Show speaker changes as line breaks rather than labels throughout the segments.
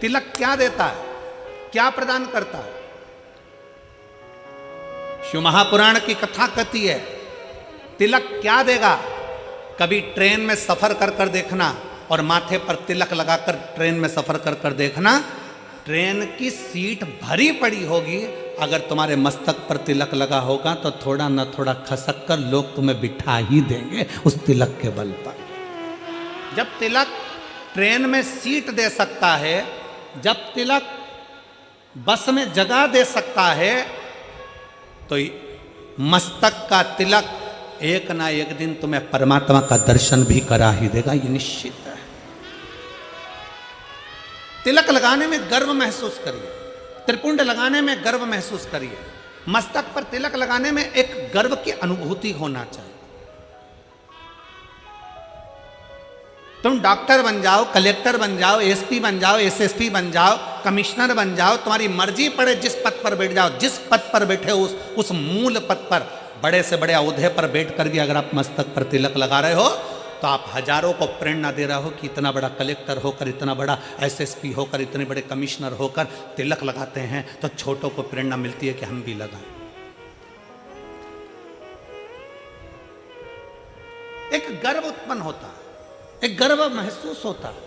तिलक क्या देता है, क्या प्रदान करता है? शिव महापुराण की कथा कहती है तिलक क्या देगा। कभी ट्रेन में सफर कर कर देखना और माथे पर तिलक लगाकर ट्रेन में सफर कर कर देखना, ट्रेन की सीट भरी पड़ी होगी, अगर तुम्हारे मस्तक पर तिलक लगा होगा तो थोड़ा न थोड़ा खसक कर लोग तुम्हें बिठा ही देंगे उस तिलक के बल पर। जब तिलक ट्रेन में सीट दे सकता है, जब तिलक बस में जगह दे सकता है, तो मस्तक का तिलक एक ना एक दिन तुम्हें परमात्मा का दर्शन भी करा ही देगा, ये निश्चित है। तिलक लगाने में गर्व महसूस करिए, त्रिपुंड लगाने में गर्व महसूस करिए, मस्तक पर तिलक लगाने में एक गर्व की अनुभूति होना चाहिए। तुम डॉक्टर बन जाओ, कलेक्टर बन जाओ, एसपी बन जाओ, एसएसपी बन जाओ, कमिश्नर बन जाओ, तुम्हारी मर्जी पड़े जिस पद पर बैठ जाओ, जिस पद पर बैठे हो उस मूल पद पर, बड़े से बड़े औहदे पर बैठ कर भी अगर आप मस्तक पर तिलक लगा रहे हो तो आप हजारों को प्रेरणा दे रहा हो कि इतना बड़ा कलेक्टर होकर, इतना बड़ा एसएसपी होकर, इतने बड़े कमिश्नर होकर तिलक लगाते हैं, तो छोटों को प्रेरणा मिलती है कि हम भी लगाएं। एक गर्व उत्पन्न होता है, एक गर्व महसूस होता है।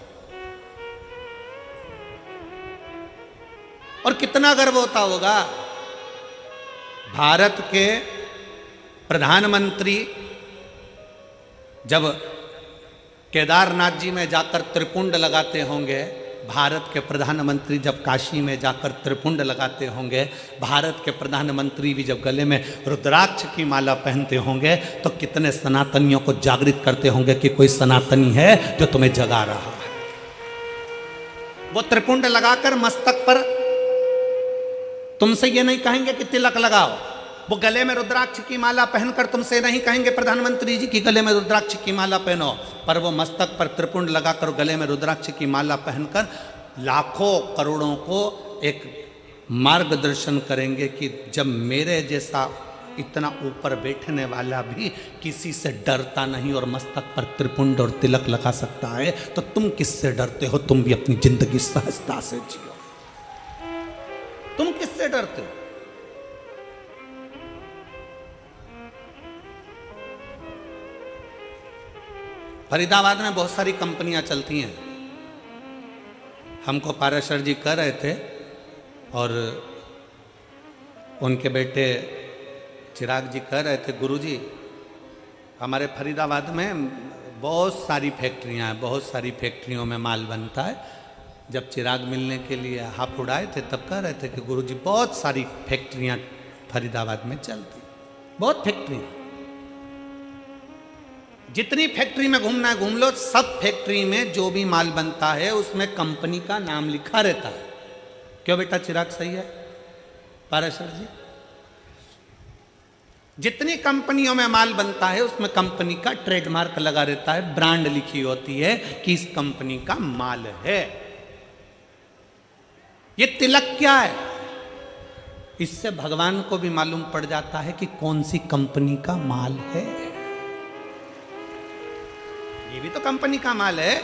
और कितना गर्व होता होगा, भारत के प्रधानमंत्री जब केदारनाथ जी में जाकर त्रिपुंड लगाते होंगे, भारत के प्रधानमंत्री जब काशी में जाकर त्रिपुंड लगाते होंगे, भारत के प्रधानमंत्री भी जब गले में रुद्राक्ष की माला पहनते होंगे, तो कितने सनातनियों को जागृत करते होंगे कि कोई सनातनी है जो तुम्हें जगा रहा है। वो त्रिपुंड लगाकर मस्तक पर तुमसे ये नहीं कहेंगे कि तिलक लगाओ, वो गले में रुद्राक्ष की माला पहनकर तुमसे नहीं कहेंगे प्रधानमंत्री जी की गले में रुद्राक्ष की माला पहनो, पर वो मस्तक पर त्रिपुंड लगाकर गले में रुद्राक्ष की माला पहनकर लाखों करोड़ों को एक मार्गदर्शन करेंगे कि जब मेरे जैसा इतना ऊपर बैठने वाला भी किसी से डरता नहीं और मस्तक पर त्रिपुंड और तिलक लगा सकता है, तो तुम किससे डरते हो? तुम भी अपनी जिंदगी सहजता से जियो। तुम किससे डरते हो? फरीदाबाद में बहुत सारी कंपनियां चलती हैं। हमको पाराशर जी कह रहे थे और उनके बेटे चिराग जी कह रहे थे, गुरुजी हमारे फरीदाबाद में बहुत सारी फैक्ट्रियां हैं, बहुत सारी फैक्ट्रियों में माल बनता है। जब चिराग मिलने के लिए हाथ उड़ाए थे तब कह रहे थे कि गुरुजी बहुत सारी फैक्ट्रियां फरीदाबाद में चलती, बहुत फैक्ट्रियां, जितनी फैक्ट्री में घूमना है घूम लो, सब फैक्ट्री में जो भी माल बनता है उसमें कंपनी का नाम लिखा रहता है। क्यों बेटा चिराग, सही है पाराशर जी? जितनी कंपनियों में माल बनता है उसमें कंपनी का ट्रेडमार्क लगा रहता है, ब्रांड लिखी होती है कि इस कंपनी का माल है। ये तिलक क्या है? इससे भगवान को भी मालूम पड़ जाता है कि कौन सी कंपनी का माल है। ये भी तो कंपनी का माल है,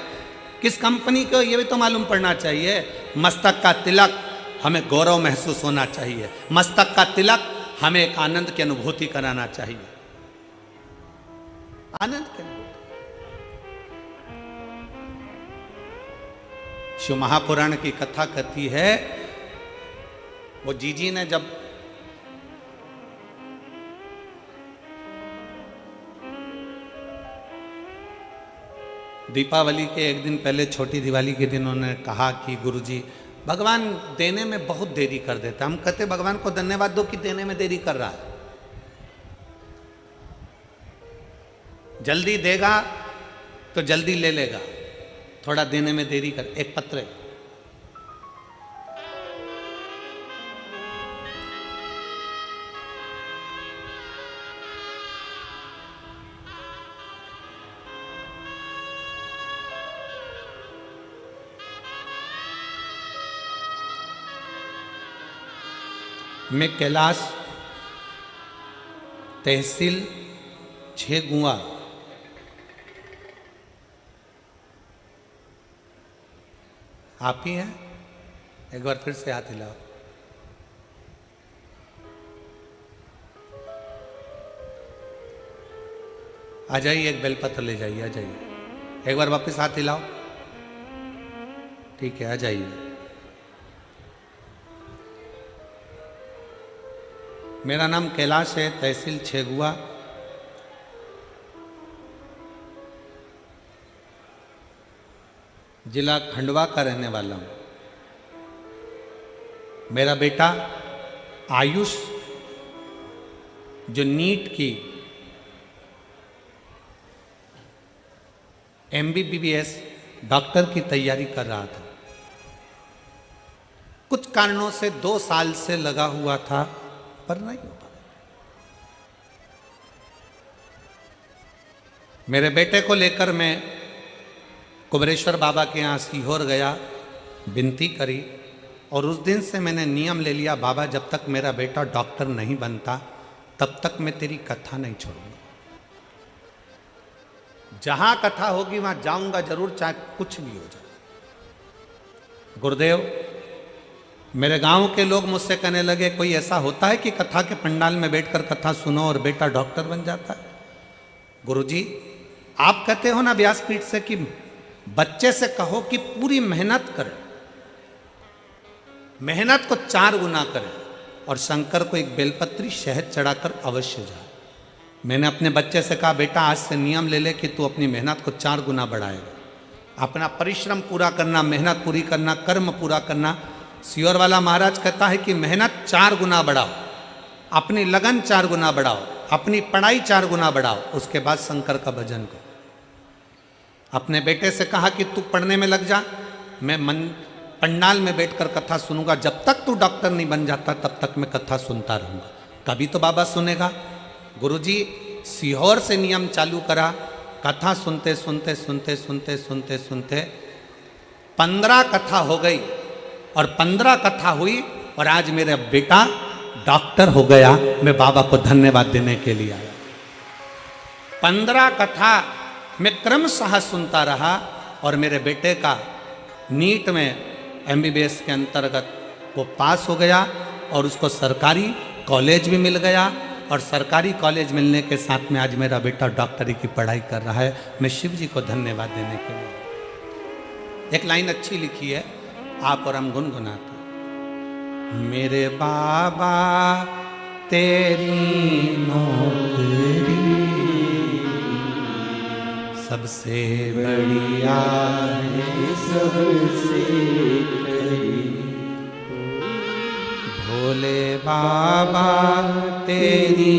किस कंपनी को ये भी तो मालूम पड़ना चाहिए। मस्तक का तिलक हमें गौरव महसूस होना चाहिए, मस्तक का तिलक हमें एक आनंद की अनुभूति कराना चाहिए, आनंद की अनुभूति। शिव महापुराण की कथा कहती है, वो जीजी ने जब दीपावली के एक दिन पहले, छोटी दिवाली के दिन उन्होंने कहा कि गुरुजी भगवान देने में बहुत देरी कर देता। हम कहते भगवान को धन्यवाद दो कि देने में देरी कर रहा है, जल्दी देगा तो जल्दी ले लेगा, थोड़ा देने में देरी कर। एक पत्र है, मैं कैलाश तहसील 6 गुआ आप ही हैं, एक बार फिर से हाथ हिलाओ। आ जाइए, एक बेलपत्र ले जाइए, आ जाइए। एक बार वापस हाथ हिलाओ। ठीक है, आ जाइए। मेरा नाम कैलाश है, तहसील छेगुआ, जिला खंडवा का रहने वाला हूं। मेरा बेटा आयुष जो नीट की MBBS डॉक्टर की तैयारी कर रहा था, कुछ कारणों से 2 साल से लगा हुआ था पर नहीं हो पाया। मेरे बेटे को लेकर मैं कुबरेश्वर बाबा के यहाँ सीहोर गया, विनती करी, और उस दिन से मैंने नियम ले लिया, बाबा जब तक मेरा बेटा डॉक्टर नहीं बनता तब तक मैं तेरी कथा नहीं छोड़ूंगा। जहां कथा होगी वहां जाऊंगा जरूर, चाहे कुछ भी हो जाए। गुरुदेव, मेरे गांव के लोग मुझसे कहने लगे, कोई ऐसा होता है कि कथा के पंडाल में बैठकर कथा सुनो और बेटा डॉक्टर बन जाता है? गुरुजी, आप कहते हो ना व्यासपीठ से कि बच्चे से कहो कि पूरी मेहनत करे, मेहनत को 4 गुना करे, और शंकर को एक बेलपत्री शहद चढ़ाकर अवश्य जाए। मैंने अपने बच्चे से कहा, बेटा आज से नियम ले ले कि तू अपनी मेहनत को 4 गुना बढ़ाएगा। अपना परिश्रम पूरा करना, मेहनत पूरी करना, कर्म पूरा करना। सियोर वाला महाराज कहता है कि मेहनत 4 गुना बढ़ाओ, अपनी लगन 4 गुना बढ़ाओ, अपनी पढ़ाई 4 गुना बढ़ाओ, उसके बाद शंकर का भजन करो। अपने बेटे से कहा कि तू पढ़ने में लग जा, मैं पंडाल में बैठकर कथा सुनूंगा, जब तक तू डॉक्टर नहीं बन जाता तब तक मैं कथा सुनता रहूंगा, कभी तो बाबा सुनेगा। गुरुजी, सीहोर से नियम चालू करा, कथा सुनते सुनते सुनते सुनते सुनते सुनते 15 कथा हो गई, और 15 कथा हुई और आज मेरा बेटा डॉक्टर हो गया। मैं बाबा को धन्यवाद देने के लिए आया। 15 कथा मैं क्रमशः सुनता रहा और मेरे बेटे का नीट में MBBS के अंतर्गत वो पास हो गया, और उसको सरकारी कॉलेज भी मिल गया, और सरकारी कॉलेज मिलने के साथ में आज मेरा बेटा डॉक्टरी की पढ़ाई कर रहा है। मैं शिव जी को धन्यवाद देने के लिए। एक लाइन अच्छी लिखी है, आप और हम गुनगुनाते। मेरे बाबा तेरी नौकरी सबसे बढ़िया है, सबसे खरी। भोले बाबा तेरी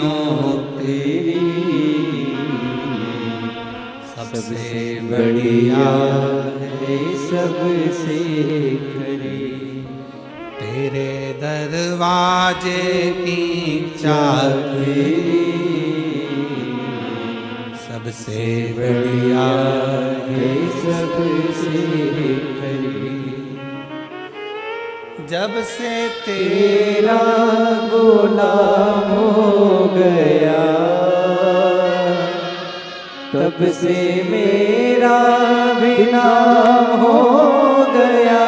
नौकरी सबसे बढ़िया है, सबसे खरी। तेरे दरवाजे की चाबी सबसे बढ़िया है, सबसे खरी। जब से तेरा गुलाम हो गया, तब से मेरा भी नाम हो गया।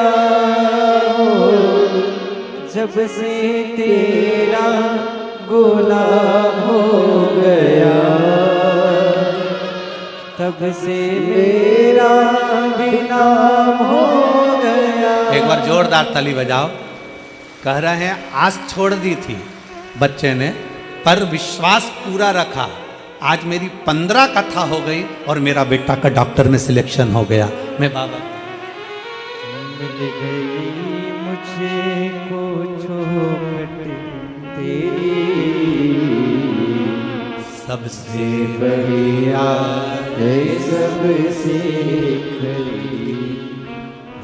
जब से तेरा गुलाम हो गया, तब से मेरा भी नाम हो गया। एक बार जोरदार ताली बजाओ। कह रहे हैं आस छोड़ दी थी बच्चे ने, पर विश्वास पूरा रखा। आज मेरी 15 कथा हो गई और मेरा बेटा का डॉक्टर में सिलेक्शन हो गया। मैं बाबा
मिल गई मुझे को चौखट तेरी,
सबसे बढ़िया
है, सबसे खरी।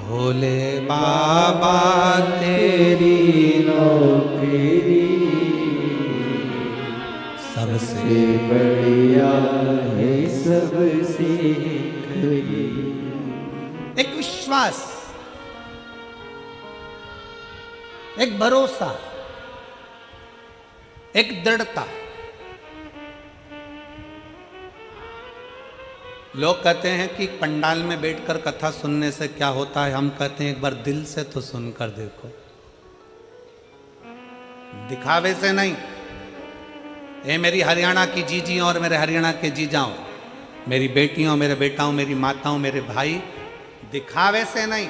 भोले बाबा तेरी
नौकरी सबसे बढ़िया है, सबसे खरी।
एक विश्वास, एक भरोसा, एक दृढ़ता। लोग कहते हैं कि पंडाल में बैठकर कथा सुनने से क्या होता है, हम कहते हैं एक बार दिल से तो सुनकर देखो, दिखावे से नहीं। ये मेरी हरियाणा की जीजी और मेरे हरियाणा के जीजाओं, मेरी बेटियों, मेरे बेटाओं, मेरी माताओं, मेरे भाई, दिखावे से नहीं।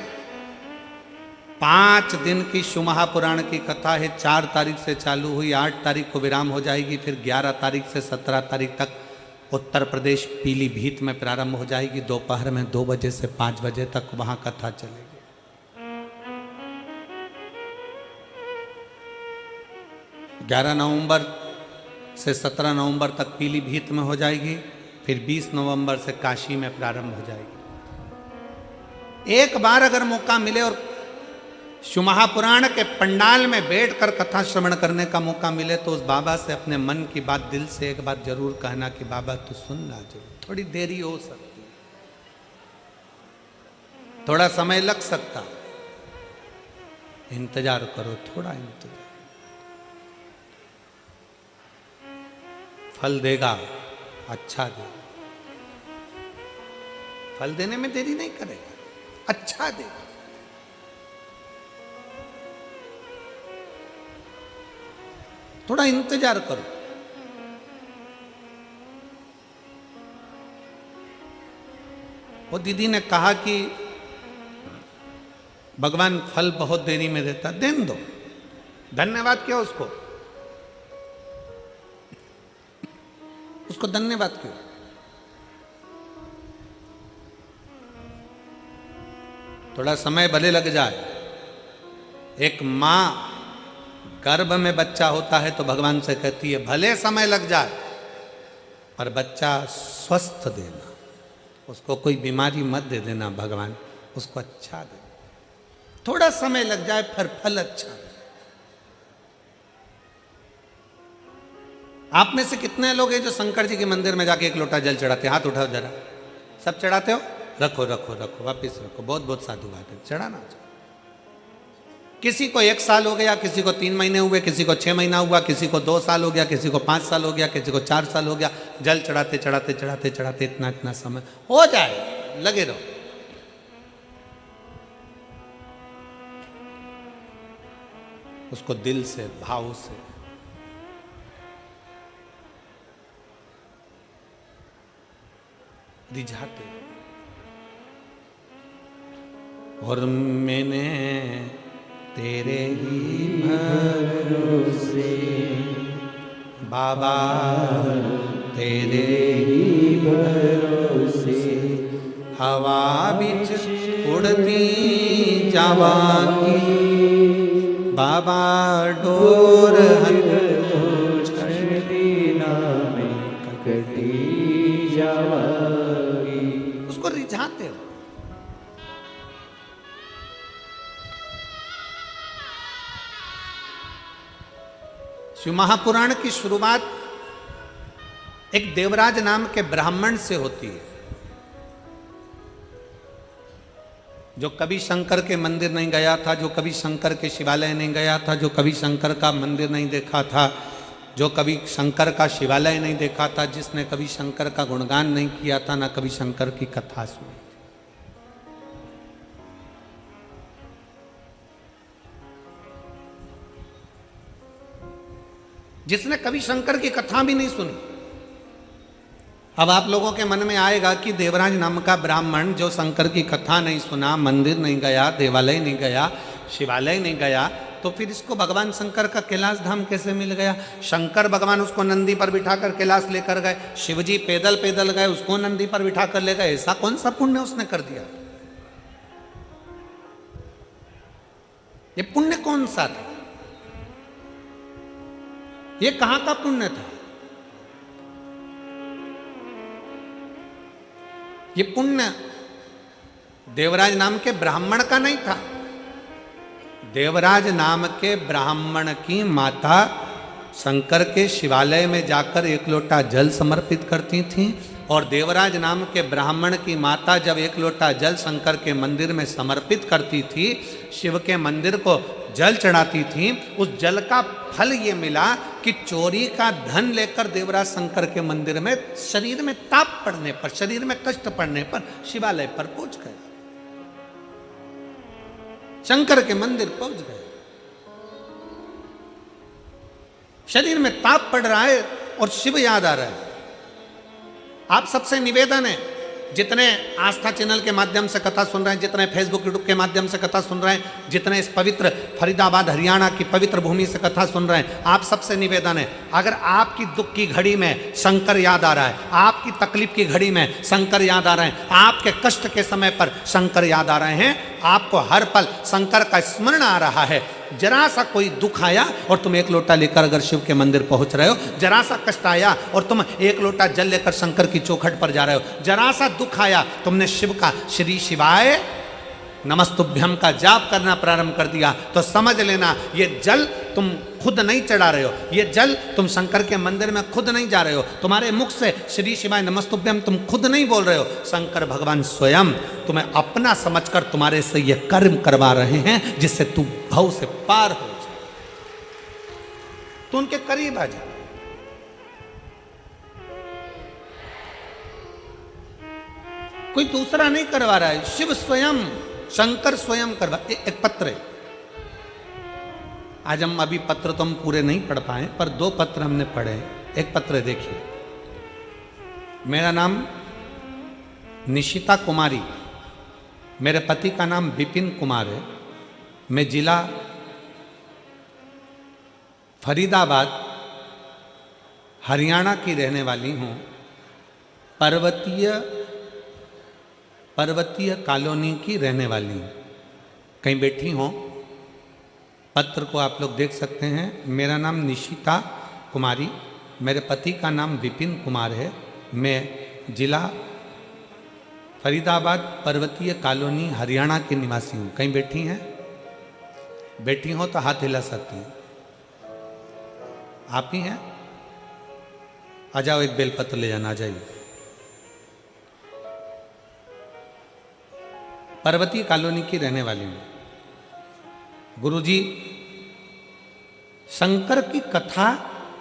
5 दिन की शिव महापुराण की कथा है। 4 तारीख से चालू हुई, 8 तारीख को विराम हो जाएगी, फिर 11 तारीख से 17 तारीख तक उत्तर प्रदेश पीलीभीत में प्रारंभ हो जाएगी। दोपहर में 2 बजे से 5 बजे तक वहां कथा चलेगी। ग्यारह नवंबर से 17 नवंबर तक पीलीभीत में हो जाएगी, फिर 20 नवंबर से काशी में प्रारंभ हो जाएगी। एक बार अगर मौका मिले और शिव महापुराण के पंडाल में बैठकर कथा श्रवण करने का मौका मिले तो उस बाबा से अपने मन की बात दिल से एक बार जरूर कहना कि बाबा तू सुनना जरूर। थोड़ी देरी हो सकती है, थोड़ा समय लग सकता, इंतजार करो, थोड़ा इंतजार, फल देगा, अच्छा देगा। फल देने में देरी नहीं करेगा, अच्छा देगा। थोड़ा इंतजार करो। वो दीदी ने कहा कि भगवान फल बहुत देरी में देता, देने दो, धन्यवाद क्यों उसको, उसको धन्यवाद क्यों। थोड़ा समय भले लग जाए। एक मां गर्भ में बच्चा होता है तो भगवान से कहती है भले समय लग जाए पर बच्चा स्वस्थ देना, उसको कोई बीमारी मत दे देना भगवान, उसको अच्छा दे। थोड़ा समय लग जाए फिर फल अच्छा दे। आप में से कितने लोग हैं जो शंकर जी के मंदिर में जाके 1 लोटा जल चढ़ाते हैं? हाथ उठाओ जरा। सब चढ़ाते हो? रखो रखो रखो, वापिस रखो। बहुत बहुत साधुवाद है, चढ़ाना चाहिए। किसी को 1 साल हो गया, किसी को 3 महीने हुए, किसी को 6 महीना हुआ, किसी को 2 साल हो गया, किसी को 5 साल हो गया, किसी को 4 साल हो गया। जल चढ़ाते चढ़ाते चढ़ाते चढ़ाते इतना इतना समय हो जाए, लगे रहो। उसको दिल से, भाव से रिझाते। और मैंने तेरे ही
भरोसे
बाबा, तेरे
ही भरोसे
हवा बिच उड़ती जावांगी बाबा, डोर
छड़ी में कटी जावांगी।
उसको रिझाते हो। शिव महापुराण की शुरुआत एक देवराज नाम के ब्राह्मण से होती है, जो कभी शंकर के मंदिर नहीं गया था, जो कभी शंकर के शिवालय नहीं गया था, जो कभी शंकर का मंदिर नहीं देखा था, जो कभी शंकर का शिवालय नहीं देखा था, जिसने कभी शंकर का गुणगान नहीं किया था, ना कभी शंकर की कथा सुनी। जिसने कभी शंकर की कथा भी नहीं सुनी। अब आप लोगों के मन में आएगा कि देवराज नाम का ब्राह्मण जो शंकर की कथा नहीं सुना, मंदिर नहीं गया, देवालय नहीं गया, शिवालय नहीं गया, तो फिर इसको भगवान शंकर का कैलाश धाम कैसे मिल गया? शंकर भगवान उसको नंदी पर बिठाकर कैलाश लेकर गए, शिवजी पैदल पैदल गए, उसको नंदी पर बिठाकर ले गए। ऐसा कौन सा पुण्य उसने कर दिया? ये पुण्य कौन सा था? ये कहां का पुण्य था? ये पुण्य देवराज नाम के ब्राह्मण का नहीं था। देवराज नाम के ब्राह्मण की माता शंकर के शिवालय में जाकर 1 लोटा जल समर्पित करती थी, और देवराज नाम के ब्राह्मण की माता जब 1 लोटा जल शंकर के मंदिर में समर्पित करती थी, शिव के मंदिर को जल चढ़ाती थी, उस जल का फल ये मिला कि चोरी का धन लेकर देवराज शंकर के मंदिर में शरीर में ताप पड़ने पर, शरीर में कष्ट पड़ने पर शिवालय पर पहुंच गए, शंकर के मंदिर पहुंच गए। शरीर में ताप पड़ रहा है और शिव याद आ रहा है। आप सबसे निवेदन है, जितने आस्था चैनल के माध्यम से कथा सुन रहे हैं, जितने फेसबुक यूट्यूब के माध्यम से कथा सुन रहे हैं, जितने इस पवित्र फरीदाबाद हरियाणा की पवित्र भूमि से कथा सुन रहे हैं, आप सबसे निवेदन है, अगर आपकी दुख की घड़ी में शंकर याद आ रहा है, आपकी तकलीफ की घड़ी में शंकर याद आ रहे हैं, आपके कष्ट के समय पर शंकर याद आ रहे हैं, आपको हर पल शंकर का स्मरण आ रहा है, जरा सा कोई दुख आया और तुम एक लोटा लेकर अगर शिव के मंदिर पहुंच रहे हो, जरा सा कष्ट आया और तुम एक लोटा जल लेकर शंकर की चौखट पर जा रहे हो, जरा सा दुख आया, तुमने शिव का श्री शिवाय नमस्तुभ्यम का जाप करना प्रारंभ कर दिया, तो समझ लेना ये जल तुम खुद नहीं चढ़ा रहे हो, ये जल तुम शंकर के मंदिर में खुद नहीं जा रहे हो, तुम्हारे मुख से श्री शिवाय नमस्तुभ्यम तुम खुद नहीं बोल रहे हो, शंकर भगवान स्वयं तुम्हें अपना समझकर तुम्हारे से ये कर्म करवा रहे हैं जिससे तू भव से पार हो जाए, तो उनके करीब आ जा। कोई दूसरा नहीं करवा रहा है, शिव स्वयं, शंकर स्वयं करवा। एक पत्र है, आज हम अभी पत्र तो हम पूरे नहीं पढ़ पाए, पर 2 पत्र हमने पढ़े। एक पत्र देखिए, मेरा नाम निशिता कुमारी, मेरे पति का नाम विपिन कुमार है, मैं जिला फरीदाबाद हरियाणा की रहने वाली हूँ, पर्वतीय कॉलोनी की रहने वाली हूँ। कहीं बैठी हो, पत्र को आप लोग देख सकते हैं। मेरा नाम निशिता कुमारी, मेरे पति का नाम विपिन कुमार है, मैं जिला फरीदाबाद पर्वतीय कॉलोनी हरियाणा की निवासी हूँ। कहीं बैठी हैं? बैठी हो तो हाथ हिला सकती हैं। आप ही हैं? आ जाओ, एक बेलपत्र ले जाना, आ जाइए। पर्वतीय कॉलोनी की रहने वाली हूँ। गुरुजी, शंकर की कथा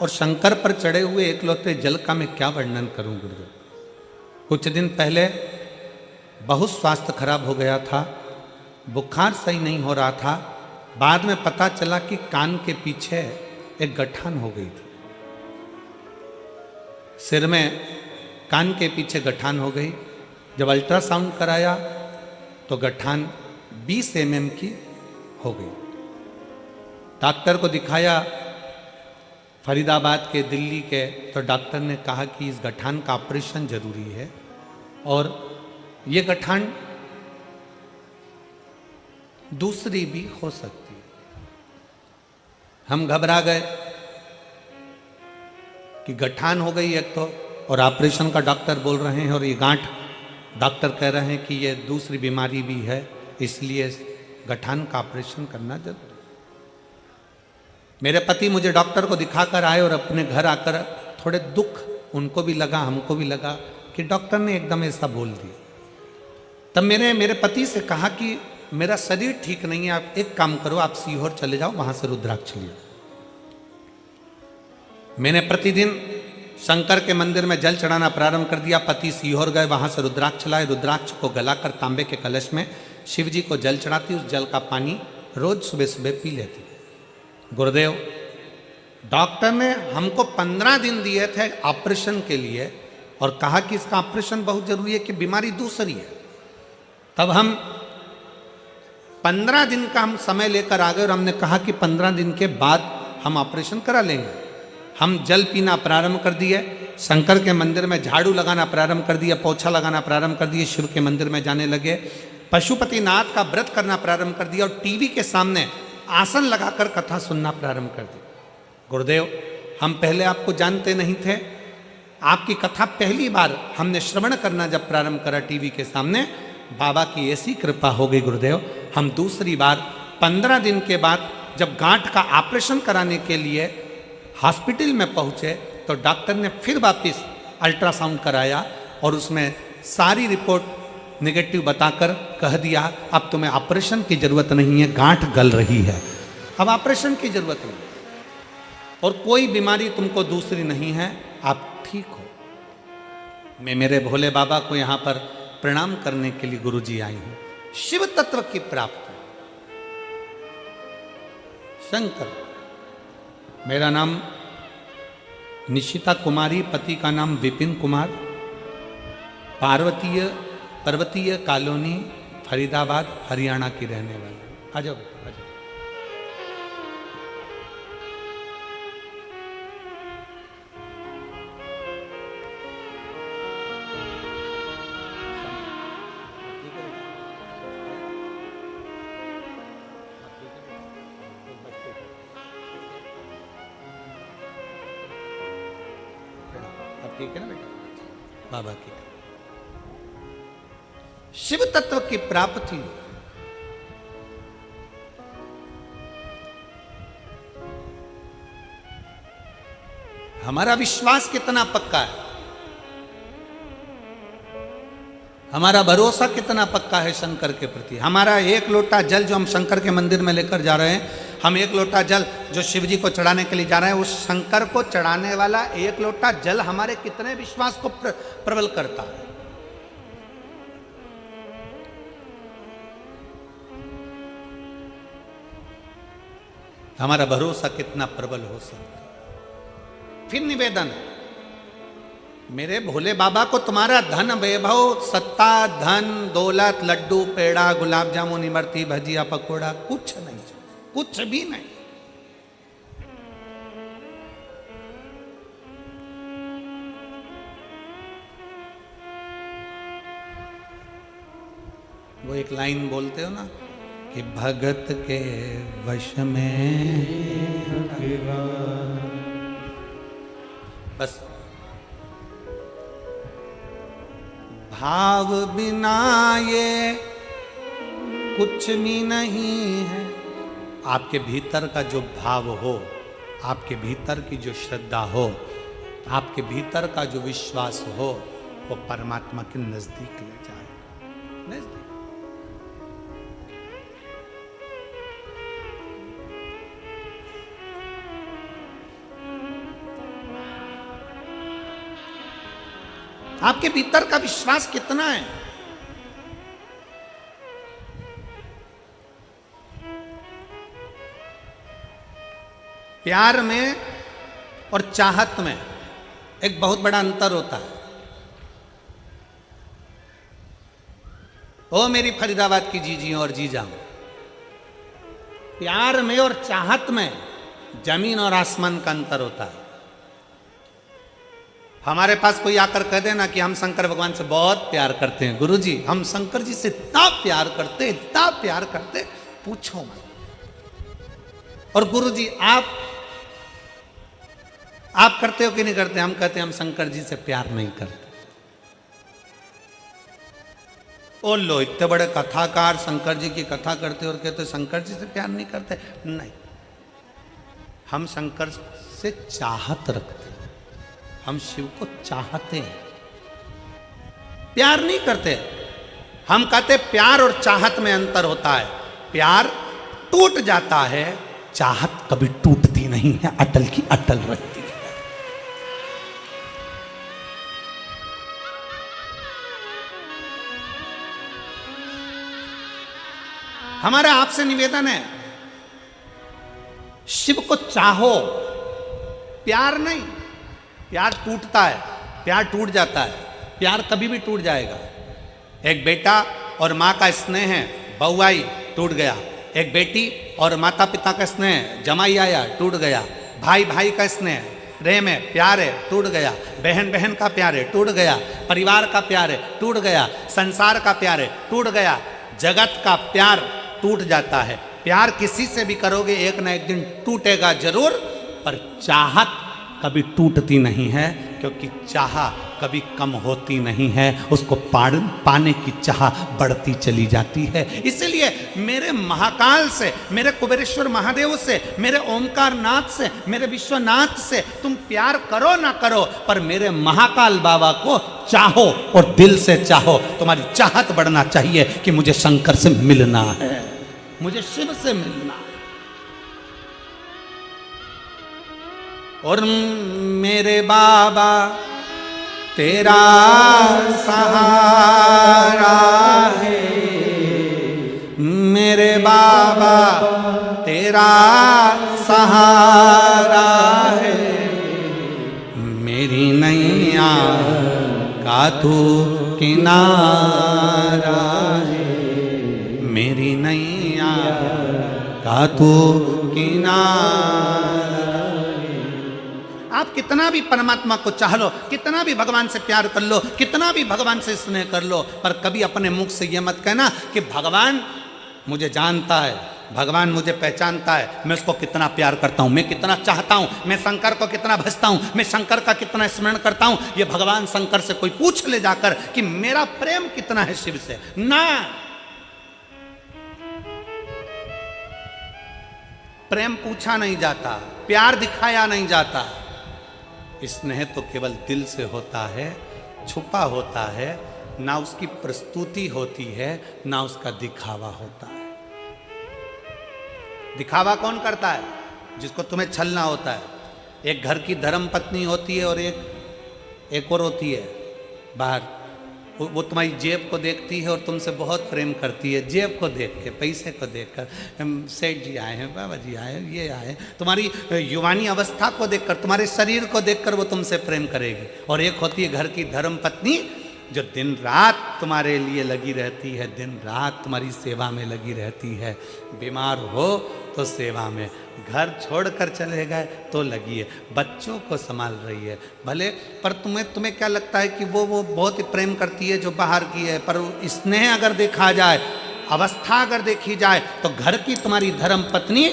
और शंकर पर चढ़े हुए एकलौते जल का मैं क्या वर्णन करूं गुरुदेव। कुछ दिन पहले बहुत स्वास्थ्य खराब हो गया था, बुखार सही नहीं हो रहा था। बाद में पता चला कि कान के पीछे एक गठान हो गई थी, सिर में कान के पीछे गठान हो गई। जब अल्ट्रासाउंड कराया तो गठान 20 mm की हो गई। डॉक्टर को दिखाया फरीदाबाद के, दिल्ली के, तो डॉक्टर ने कहा कि इस गठान का ऑपरेशन जरूरी है और ये गठान दूसरी भी हो सकती है। हम घबरा गए कि गठान हो गई एक तो, और ऑपरेशन का डॉक्टर बोल रहे हैं, और ये गांठ डॉक्टर कह रहे हैं कि ये दूसरी बीमारी भी है, इसलिए गठान का ऑपरेशन करना जरूरी। मेरे पति मुझे डॉक्टर को दिखाकर आए और अपने घर आकर थोड़े दुख उनको भी लगा, हमको भी लगा कि डॉक्टर ने एकदम ऐसा बोल दिया। तब मेरे पति से कहा कि मेरा शरीर ठीक नहीं है, आप एक काम करो, आप सीहोर चले जाओ, वहां से रुद्राक्ष लियो। मैंने प्रतिदिन शंकर के मंदिर में जल चढ़ाना प्रारंभ कर दिया। पति सीहोर गए, वहां से रुद्राक्ष लाए, रुद्राक्ष को गलाकर तांबे के कलश में शिव जी को जल चढ़ाती, उस जल का पानी रोज सुबह सुबह पी लेती। गुरुदेव, डॉक्टर ने हमको 15 दिन दिए थे ऑपरेशन के लिए और कहा कि इसका ऑपरेशन बहुत जरूरी है कि बीमारी दूसरी है। तब हम 15 दिन का हम समय लेकर आ गए और हमने कहा कि 15 दिन के बाद हम ऑपरेशन करा लेंगे। हम जल पीना प्रारंभ कर दिए, शंकर के मंदिर में झाड़ू लगाना प्रारंभ कर दिया, पोछा लगाना प्रारंभ कर दिए, शिव के मंदिर में जाने लगे, पशुपतिनाथ का व्रत करना प्रारंभ कर दिया और टीवी के सामने आसन लगाकर कथा सुनना प्रारंभ कर दी। गुरुदेव, हम पहले आपको जानते नहीं थे, आपकी कथा पहली बार हमने श्रवण करना जब प्रारंभ करा टीवी के सामने, बाबा की ऐसी कृपा हो गई गुरुदेव। हम दूसरी बार 15 दिन के बाद जब गांठ का ऑपरेशन कराने के लिए हॉस्पिटल में पहुंचे तो डॉक्टर ने फिर वापस अल्ट्रासाउंड कराया और उसमें सारी रिपोर्ट नेगेटिव बताकर कह दिया अब तुम्हें ऑपरेशन की जरूरत नहीं है, गांठ गल रही है। अब ऑपरेशन की जरूरत नहीं और कोई बीमारी तुमको दूसरी नहीं है, आप ठीक हो। मैं मेरे भोले बाबा को यहां पर प्रणाम करने के लिए गुरुजी आई हूं। शिव तत्व की प्राप्ति। शंकर, मेरा नाम निशिता कुमारी, पति का नाम विपिन कुमार, पर्वतीय कॉलोनी फरीदाबाद हरियाणा की रहने वाली। आ जाओ बेटा, आ जाओ। अब ठीक है ना बेटा, बाबा की। शिव तत्व की प्राप्ति। हमारा विश्वास कितना पक्का है, हमारा भरोसा कितना पक्का है शंकर के प्रति। हमारा एक लोटा जल जो हम शंकर के मंदिर में लेकर जा रहे हैं, हम एक लोटा जल जो शिव जी को चढ़ाने के लिए जा रहे हैं, उस शंकर को चढ़ाने वाला एक लोटा जल हमारे कितने विश्वास को प्रबल करता है। हमारा भरोसा कितना प्रबल हो सकता है। फिर निवेदन है, मेरे भोले बाबा को तुम्हारा धन वैभव, सत्ता, धन, दौलत, लड्डू, पेड़ा, गुलाब जामुन, इमरती, भजिया, पकोड़ा कुछ नहीं चाहिए, कुछ भी नहीं। वो एक लाइन बोलते हो ना कि भगत के वश में बस भाव बिना ये कुछ भी नहीं है। आपके भीतर का जो भाव हो, आपके भीतर की जो श्रद्धा हो, आपके भीतर का जो विश्वास हो, वो परमात्मा के नजदीक ले जाए। नजदीक आपके भीतर का विश्वास कितना है। प्यार में और चाहत में एक बहुत बड़ा अंतर होता है। ओ मेरी फरीदाबाद की जीजी और जीजा, प्यार में और चाहत में जमीन और आसमान का अंतर होता है। हमारे पास कोई आकर कह देना कि हम शंकर भगवान से बहुत प्यार करते हैं, गुरुजी हम शंकर जी से इतना प्यार करते, इतना प्यार करते, पूछो मत। और गुरुजी आप करते हो कि नहीं करते? हम कहते हैं हम शंकर जी से प्यार नहीं करते। ओ लो, इतने बड़े कथाकार शंकर जी की कथा करते और कहते शंकर जी से प्यार नहीं करते। नहीं, हम शंकर से चाहत रखते, हम शिव को चाहते हैं, प्यार नहीं करते। हम कहते प्यार और चाहत में अंतर होता है। प्यार टूट जाता है, चाहत कभी टूटती नहीं है, अटल की अटल रहती है। हमारा आपसे निवेदन है, शिव को चाहो, प्यार नहीं। प्यार टूटता है, प्यार टूट जाता है, प्यार कभी भी टूट जाएगा। एक बेटा और माँ का स्नेह है, बहू आई टूट गया। एक बेटी और माता पिता का स्नेह, जमाई आया टूट गया। भाई भाई का स्नेह, प्रेम है, प्यार है, टूट गया। बहन बहन का प्यार है, टूट गया। परिवार का प्यार है, टूट गया। संसार का प्यार है, टूट गया। जगत का प्यार टूट जाता है। प्यार किसी से भी करोगे एक ना एक दिन टूटेगा जरूर, पर चाहत कभी टूटती नहीं है, क्योंकि चाह कभी कम होती नहीं है, उसको पाने की चाह बढ़ती चली जाती है। इसलिए मेरे महाकाल से, मेरे कुबेरेश्वर महादेव से, मेरे ओमकार नाथ से, मेरे विश्वनाथ से तुम प्यार करो ना करो, पर मेरे महाकाल बाबा को चाहो और दिल से चाहो। तुम्हारी चाहत बढ़ना चाहिए कि मुझे शंकर से मिलना है, मुझे शिव से मिलना है। और मेरे बाबा तेरा सहारा है, मेरे बाबा तेरा सहारा है, मेरी नैया का तू किनारा है, मेरी नैया का तू किनारा। आप कितना भी परमात्मा को चाह लो, कितना भी भगवान से प्यार कर लो, कितना भी भगवान से स्नेह कर लो, पर कभी अपने मुख से यह मत कहना कि भगवान मुझे जानता है, भगवान मुझे पहचानता है, मैं उसको कितना प्यार करता हूं, मैं कितना चाहता हूं, मैं शंकर को कितना भजता हूं, मैं शंकर का कितना स्मरण करता हूं। ये भगवान शंकर से कोई पूछ ले जाकर कि मेरा प्रेम कितना है शिव से, ना। प्रेम पूछा नहीं जाता, प्यार दिखाया नहीं जाता। स्नेह तो केवल दिल से होता है, छुपा होता है, ना उसकी प्रस्तुति होती है, ना उसका दिखावा होता है। दिखावा कौन करता है? जिसको तुम्हें छलना होता है। एक घर की धर्म पत्नी होती है और एक और होती है बाहर, वो तुम्हारी जेब को देखती है और तुमसे बहुत प्रेम करती है, जेब को देख के, पैसे को देखकर, सेठ जी आए हैं, बाबा जी आए हैं, ये आए, तुम्हारी युवानी अवस्था को देखकर, तुम्हारे शरीर को देखकर वो तुमसे प्रेम करेगी। और एक होती है घर की धर्म पत्नी जो दिन रात तुम्हारे लिए लगी रहती है, दिन रात तुम्हारी सेवा में लगी रहती है। बीमार हो तो सेवा में, घर छोड़कर चले गए तो लगी है, बच्चों को संभाल रही है भले, पर तुम्हें क्या लगता है कि वो बहुत ही प्रेम करती है जो बाहर की है, पर स्नेह अगर देखा जाए, अवस्था अगर देखी जाए, तो घर की तुम्हारी धर्म पत्नी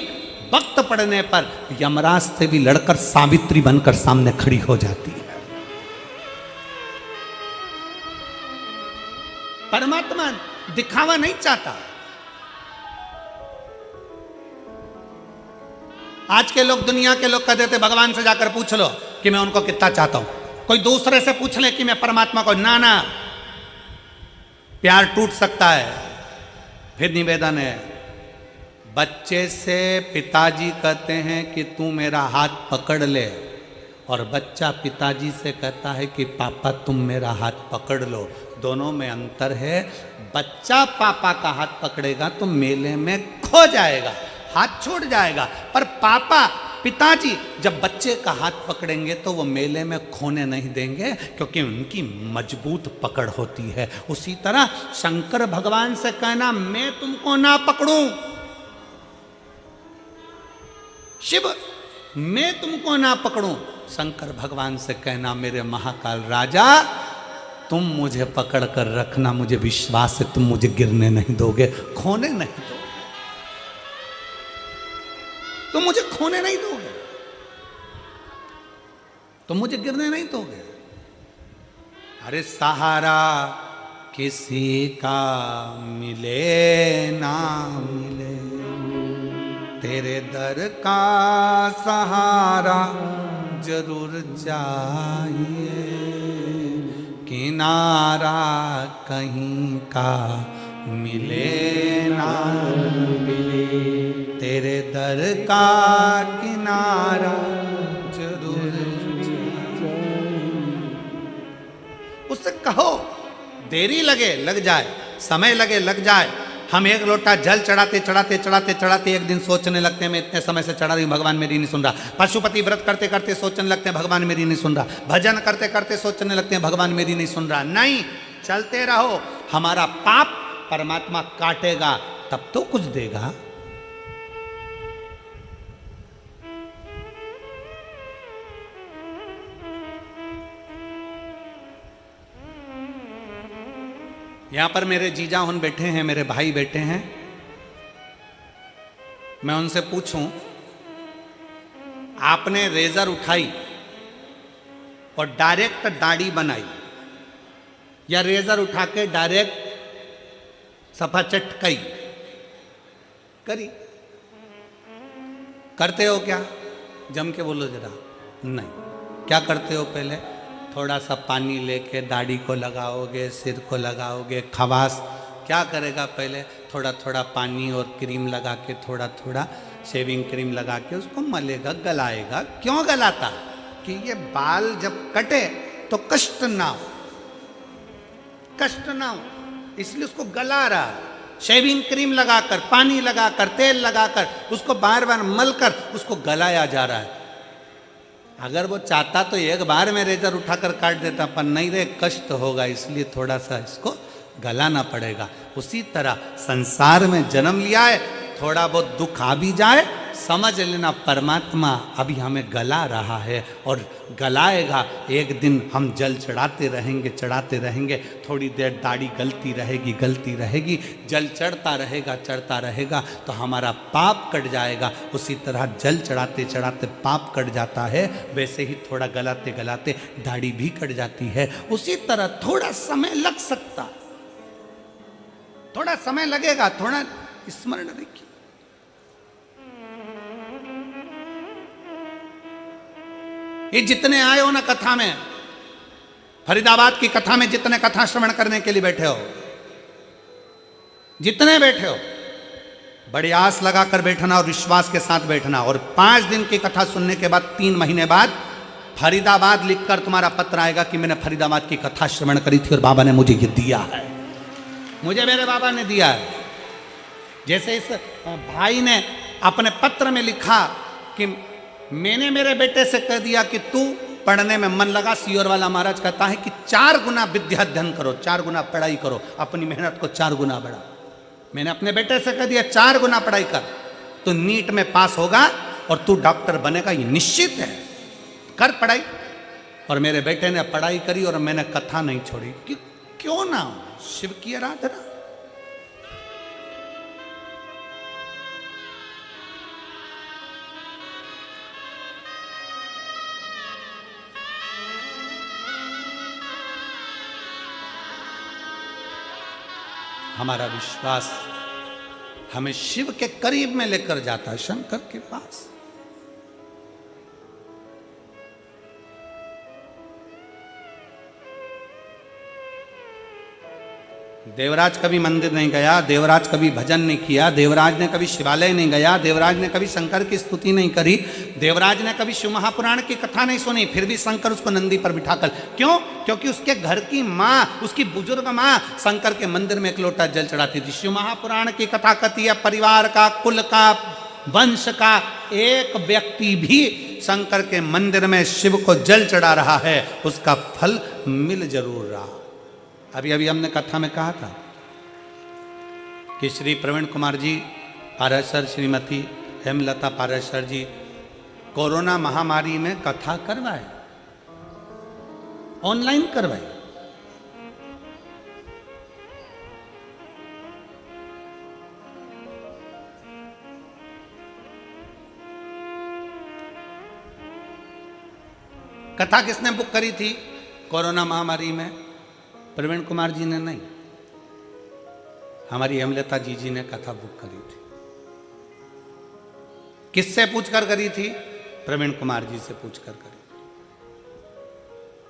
वक्त पड़ने पर यमराज से भी लड़कर सावित्री बनकर सामने खड़ी हो जाती है। परमात्मा दिखावा नहीं चाहता। आज के लोग, दुनिया के लोग कहते थे भगवान से जाकर पूछ लो कि मैं उनको कितना चाहता हूं। कोई दूसरे से पूछ ले कि मैं परमात्मा को, ना, प्यार टूट सकता है। फिर निवेदन है, बच्चे से पिताजी कहते हैं कि तू मेरा हाथ पकड़ ले, और बच्चा पिताजी से कहता है कि पापा तुम मेरा हाथ पकड़ लो। दोनों में अंतर है। बच्चा पापा का हाथ पकड़ेगा तो मेले में खो जाएगा, हाथ छूट जाएगा, पर पापा पिताजी जब बच्चे का हाथ पकड़ेंगे तो वो मेले में खोने नहीं देंगे, क्योंकि उनकी मजबूत पकड़ होती है। उसी तरह शंकर भगवान से कहना मैं तुमको ना पकड़ूं, शिव मैं तुमको ना पकड़ूं, शंकर भगवान से कहना मेरे महाकाल राजा तुम मुझे पकड़ कर रखना, मुझे विश्वास है तुम मुझे गिरने नहीं दोगे, खोने नहीं दोगे, तुम मुझे खोने नहीं दोगे, तुम मुझे गिरने नहीं दोगे। अरे सहारा किसी का मिले ना मिले, तेरे दर का सहारा जरूर चाहिए, किनारा कहीं का मिले ना मिले, तेरे दर का किनारा जरूर चाहिए। उससे कहो, देरी लगे लग जाए, समय लगे लग जाए। हम एक लोटा जल चढ़ाते चढ़ाते चढ़ाते चढ़ाते एक दिन सोचने लगते हैं मैं इतने समय से चढ़ा रही हूँ, भगवान मेरी नहीं सुन रहा। पशुपति व्रत करते करते सोचने लगते हैं भगवान मेरी नहीं सुन रहा। भजन करते करते सोचने लगते हैं भगवान मेरी नहीं सुन रहा। नहीं, चलते रहो, हमारा पाप परमात्मा काटेगा तब तो कुछ देगा। यहां पर मेरे जीजा उन बैठे हैं, मेरे भाई बैठे हैं। मैं उनसे पूछूं, आपने रेजर उठाई और डायरेक्ट दाढ़ी बनाई, या रेजर उठा के डायरेक्ट सफा चटकाई करी? करते हो क्या? जम के बोलो जरा। नहीं, क्या करते हो? पहले थोड़ा सा पानी लेके दाढ़ी को लगाओगे, सिर को लगाओगे, खवास क्या करेगा, पहले थोड़ा थोड़ा पानी और क्रीम लगा के, थोड़ा थोड़ा शेविंग क्रीम लगा के उसको मलेगा, गलाएगा। क्यों गलाता? कि ये बाल जब कटे तो कष्ट ना हो, कष्ट ना हो, इसलिए उसको गला रहा है। शेविंग क्रीम लगाकर, पानी लगाकर, तेल लगाकर, उसको बार बार मलकर उसको गलाया जा रहा है। अगर वो चाहता तो एक बार में रेजर उठाकर काट देता, पर नहीं रे, कष्ट होगा, इसलिए थोड़ा सा इसको गलाना पड़ेगा। उसी तरह संसार में जन्म लिया है, थोड़ा बहुत दुख आ भी जाए, समझ लेना परमात्मा अभी हमें गला रहा है और गलाएगा। एक दिन हम जल चढ़ाते रहेंगे, चढ़ाते रहेंगे, थोड़ी देर दाढ़ी गलती रहेगी, गलती रहेगी, जल चढ़ता रहेगा, चढ़ता रहेगा, तो हमारा पाप कट जाएगा। उसी तरह जल चढ़ाते चढ़ाते पाप कट जाता है, वैसे ही थोड़ा गलाते गलाते दाढ़ी भी कट जाती है। उसी तरह थोड़ा समय लग सकता, थोड़ा समय लगेगा, थोड़ा स्मरण रखिए। ये जितने आए हो ना कथा में, फरीदाबाद की कथा में जितने कथा श्रवण करने के लिए बैठे हो, जितने बैठे हो, बड़ी आस लगाकर बैठना और विश्वास के साथ बैठना। और 5 दिन की कथा सुनने के बाद 3 महीने बाद फरीदाबाद लिखकर तुम्हारा पत्र आएगा कि मैंने फरीदाबाद की कथा श्रवण करी थी और बाबा ने मुझे ये दिया है, मुझे मेरे बाबा ने दिया है। जैसे इस भाई ने अपने पत्र में लिखा कि मैंने मेरे बेटे से कह दिया कि तू पढ़ने में मन लगा। सियोर वाला महाराज कहता है कि 4 गुना विद्या अध्ययन करो, 4 गुना पढ़ाई करो, अपनी मेहनत को 4 गुना बढ़ा। मैंने अपने बेटे से कह दिया 4 गुना पढ़ाई कर, तो नीट में पास होगा और तू डॉक्टर बनेगा, ये निश्चित है, कर पढ़ाई। और मेरे बेटे ने पढ़ाई करी और मैंने कथा नहीं छोड़ी। कि क्यों ना, शिव की आराधना। हमारा विश्वास हमें शिव के करीब में लेकर जाता है, शंकर के पास। देवराज कभी मंदिर नहीं गया, देवराज कभी भजन नहीं किया, देवराज ने कभी शिवालय नहीं गया, देवराज ने कभी शंकर की स्तुति नहीं करी, देवराज ने कभी शिव महापुराण की कथा नहीं सुनी, फिर भी शंकर उसको नंदी पर बिठाकर। क्यों? क्योंकि उसके घर की माँ, उसकी बुजुर्ग माँ शंकर के मंदिर में एक लोटा जल चढ़ाती थी। शिव महापुराण की कथा कहती है परिवार का, कुल का, वंश का एक व्यक्ति भी शंकर के मंदिर में शिव को जल चढ़ा रहा है, उसका फल मिल जरूर रहा। अभी अभी हमने कथा में कहा था कि श्री प्रवीण कुमार जी पाराशर, श्रीमती हेमलता पाराशर जी कोरोना महामारी में कथा करवाए, ऑनलाइन करवाए। कथा किसने बुक करी थी कोरोना महामारी में? प्रवीण कुमार जी ने नहीं, हमारी हेमलता जी ने कथा बुक करी थी। किससे पूछकर करी थी? प्रवीण कुमार जी से पूछकर करी थी।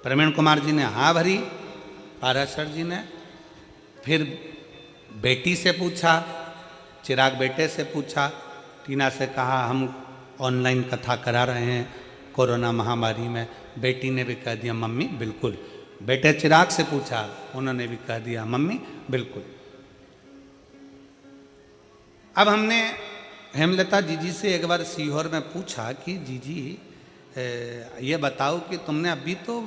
प्रवीण कुमार जी ने हाँ भरी, पाराशर जी ने फिर बेटी से पूछा, चिराग बेटे से पूछा, टीना से कहा हम ऑनलाइन कथा करा रहे हैं कोरोना महामारी में। बेटी ने भी कह दिया मम्मी बिल्कुल। बेटे चिराग से पूछा, उन्होंने भी कह दिया मम्मी बिल्कुल। अब हमने हेमलता जी से एक बार सीहोर में पूछा कि जीजी ये बताओ कि तुमने अभी तो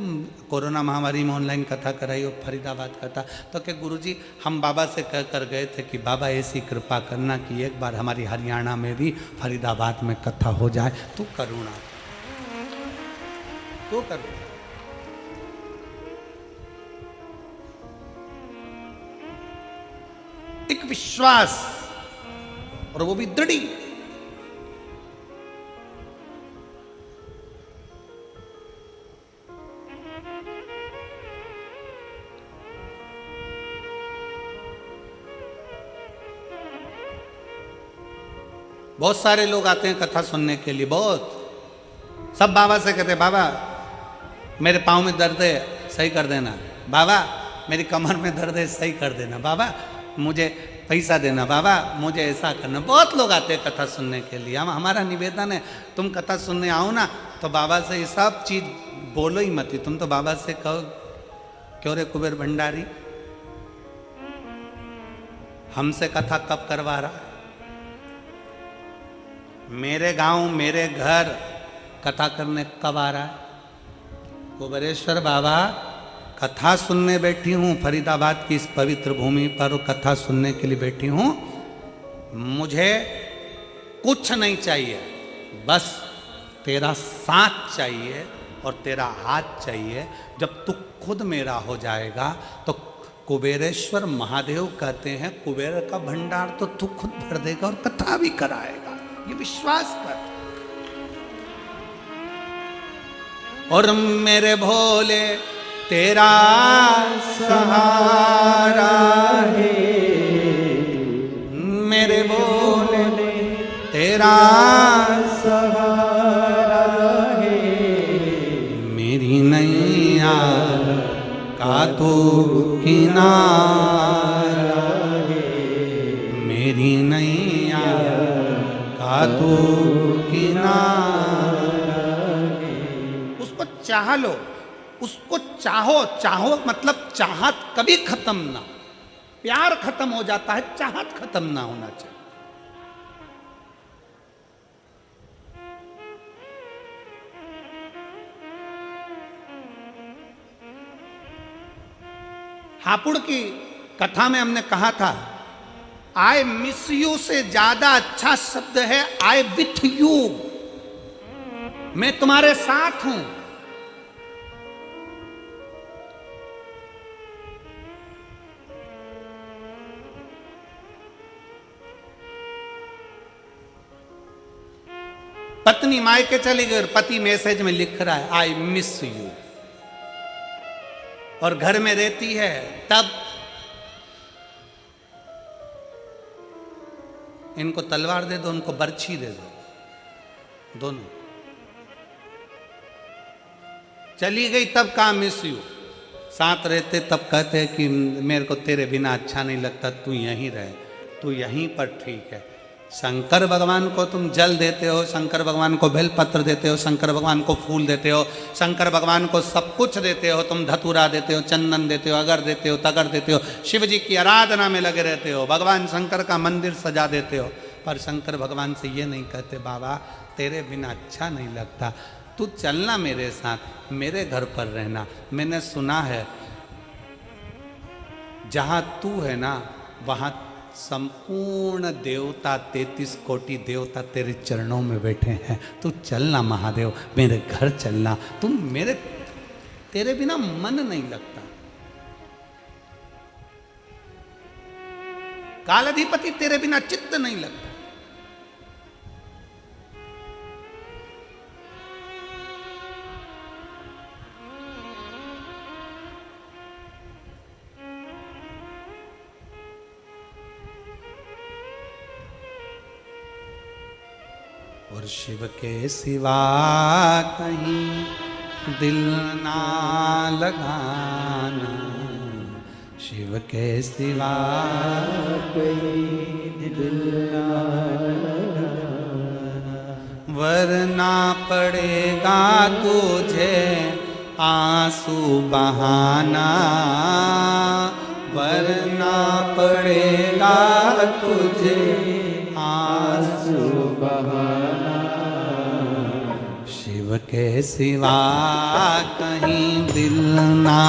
कोरोना महामारी में ऑनलाइन कथा कराई और फरीदाबाद कथा, तो क्या गुरुजी हम बाबा से कह कर गए थे कि बाबा ऐसी कृपा करना कि एक बार हमारी हरियाणा में भी फरीदाबाद में कथा हो जाए, तू करुणा, तू करुणा। एक विश्वास, और वो भी दृढ़। बहुत सारे लोग आते हैं कथा सुनने के लिए, बहुत। सब बाबा से कहते बाबा मेरे पाँव में दर्द है सही कर देना, बाबा मेरी कमर में दर्द है सही कर देना, बाबा मुझे पैसा देना बाबा, मुझे ऐसा करना। बहुत लोग आते हैं कथा सुनने के लिए। हम हमारा निवेदन है, तुम कथा सुनने आओ ना तो बाबा से ये सब चीज बोलो ही मत। तुम तो बाबा से कहो, क्यों रे कुबेर भंडारी, हमसे कथा कब करवा रहा है? मेरे गांव मेरे घर कथा करने कब आ रहा है? कुबेरेश्वर बाबा, कथा सुनने बैठी हूँ फरीदाबाद की इस पवित्र भूमि पर, कथा सुनने के लिए बैठी हूँ। मुझे कुछ नहीं चाहिए, बस तेरा साथ चाहिए और तेरा हाथ चाहिए। जब तू खुद मेरा हो जाएगा तो कुबेरेश्वर महादेव कहते हैं कुबेर का भंडार तो तू खुद भर देगा और कथा भी कराएगा, ये विश्वास कर। और मेरे भोले तेरा सहारा है, मेरे भोले तेरा सहारा है, मेरी नैया का तो किनारा है, मेरी नैया का तो किनारा है। उसको चाह लो, उसको चाहो। चाहो मतलब चाहत कभी खत्म ना, प्यार खत्म हो जाता है, चाहत खत्म ना होना चाहिए। हापुड़ की कथा में हमने कहा था, आई मिस यू से ज्यादा अच्छा शब्द है आई विथ यू, मैं तुम्हारे साथ हूं। पत्नी मायके चली गई और पति मैसेज में लिख रहा है आई मिस यू, और घर में रहती है तब इनको तलवार दे दो, उनको बर्छी दे दो, दोनों। चली गई तब कहा मिस यू, साथ रहते तब कहते कि मेरे को तेरे बिना अच्छा नहीं लगता, तू यहीं रहे, तू यहीं पर ठीक है। शंकर भगवान को तुम जल देते हो, शंकर भगवान को बेलपत्र देते हो, शंकर भगवान को फूल देते हो, शंकर भगवान को सब कुछ देते हो, तुम धतूरा देते हो, चंदन देते हो, अगर देते हो, तगर देते हो, शिव जी की आराधना में लगे रहते हो, भगवान शंकर का मंदिर सजा देते हो, पर शंकर भगवान से ये नहीं कहते बाबा तेरे बिना अच्छा नहीं लगता, तू चलना मेरे साथ, मेरे घर पर रहना। मैंने सुना है जहाँ तू है ना वहाँ संपूर्ण देवता 33 कोटि देवता तेरे चरणों में बैठे हैं। तू चलना महादेव, मेरे घर चलना, तुम मेरे तेरे बिना मन नहीं लगता। कालाधिपति तेरे बिना चित्त नहीं लगता। और शिव के सिवा कहीं दिल ना लगाना, शिव के सिवा कहीं दिल ना लगाना, वरना पड़ेगा तुझे आंसू बहाना, वरना पड़ेगा तुझे आंसू बहाना, शिव के सिवा कहीं दिल ना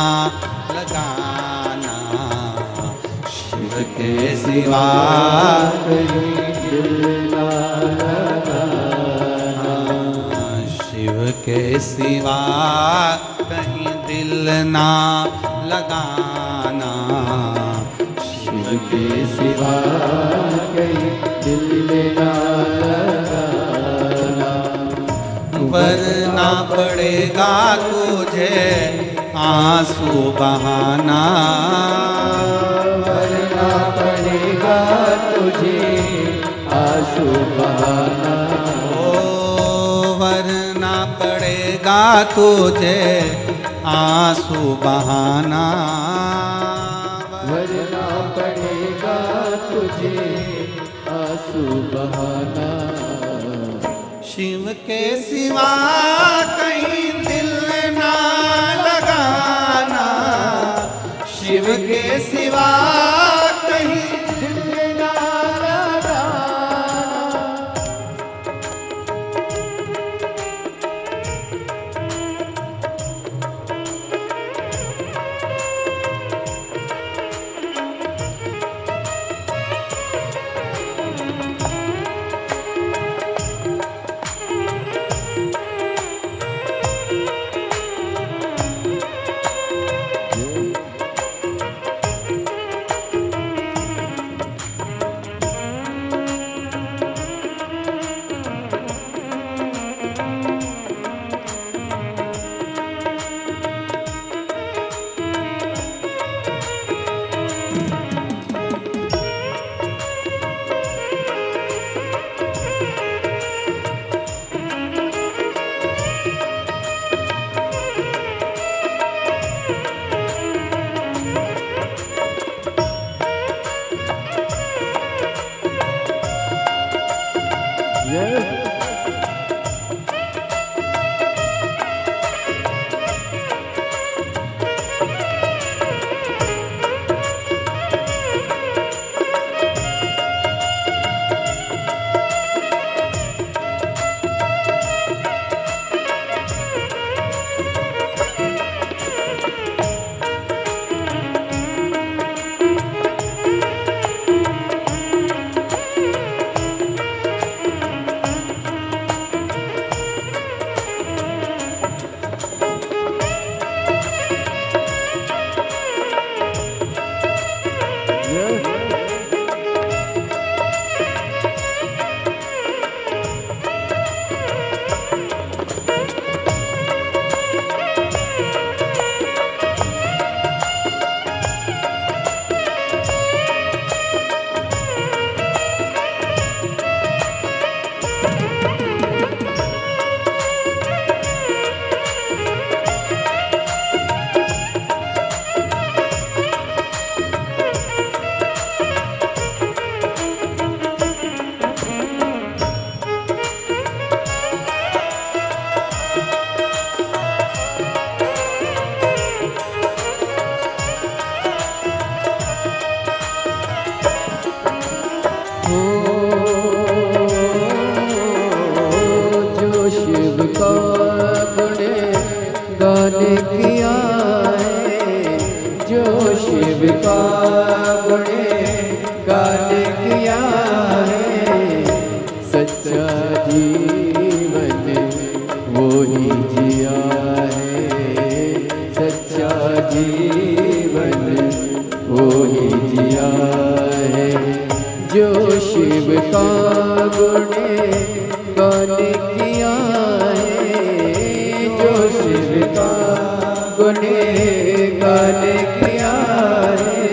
लगाना, शिव के सिवा कहीं दिल ना लगाना, शिव के सिवा कहीं दिल ना लगाना, शिव के सिवा कहीं दिल ना लगाना, वरना पड़ेगा तुझे आंसू बहाना, वरना पड़ेगा तुझे आंसू बहाना, ओ वरना पड़ेगा तुझे आंसू बहाना, वरना पड़ेगा
तुझे आंसू बहाना।
शिव के सिवा कहीं दिल ना लगाना, शिव के सिवा कहीं
दिल ना लगाना। जो शिव का गुणे गाने किया है, जो शिव का गुणे गाने किया है, सच्चा जीवन वो ही जिया है, सच्चा जीवन वो ही जिया है। जो शिव का गुणे गाने किया है, जो शिव का गुणे गाने किया है,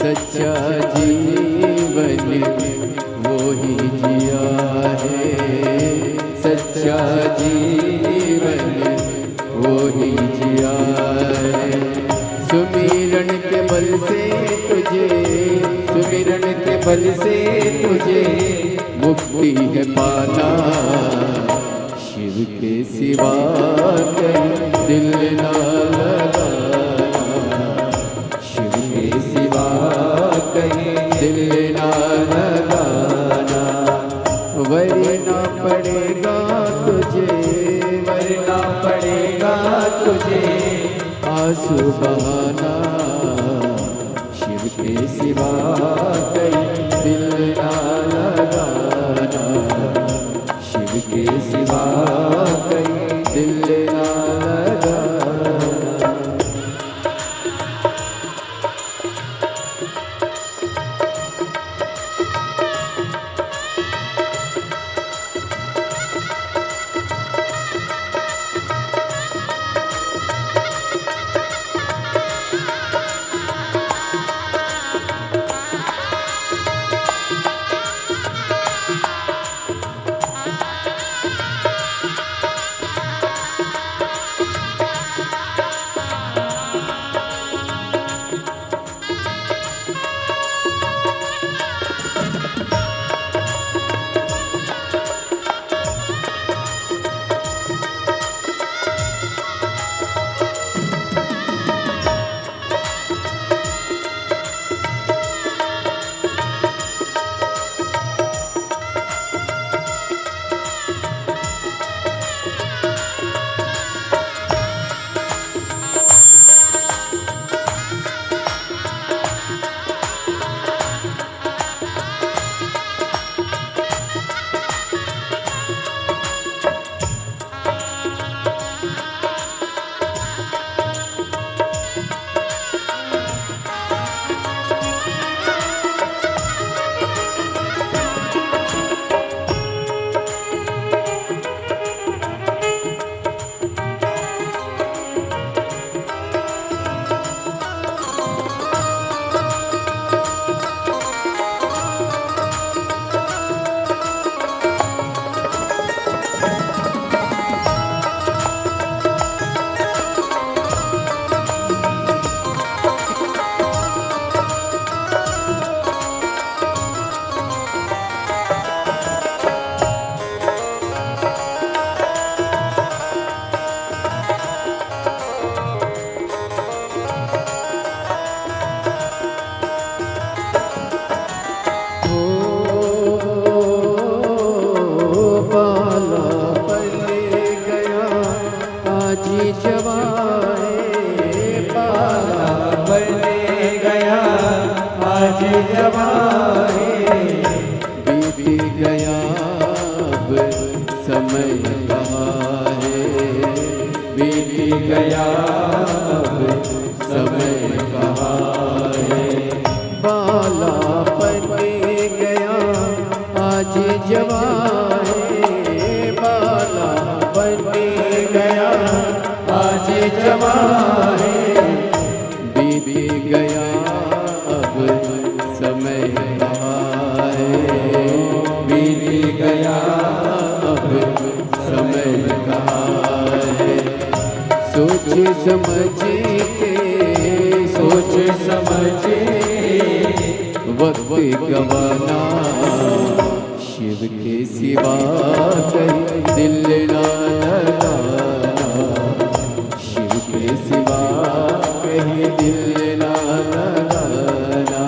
सच्चा जीवन वो ही जिया है, सच्चा जीवन वो ही जिया है। सुमिरन के बल से तुझे, सुमिरन के बल से तुझे मुक्ति है पाना। शिव के सिवा कहीं दिल ना लगाना, शिव के सिवा कहीं दिल ना लगाना। वरना पड़ेगा तुझे, वरना पड़ेगा तुझे आंसू बहाना। शिव के सिवा कहीं दिल ना लगाना, शिव के सिवा कहीं दिल ना लगाना। अब समय कहाँ है, बीत गया अब समय कहाँ है। बालापन गया आज जवान है, बालापन गया आज जवान है, बीत गया अब समय कहाँ है, बीत गया अब समय कहाँ है। सोच समझ के वक्त गवाना, शिव के सिवा कहीं दिल ना लगाना, शिव के सिवा कहीं दिल ना लगाना।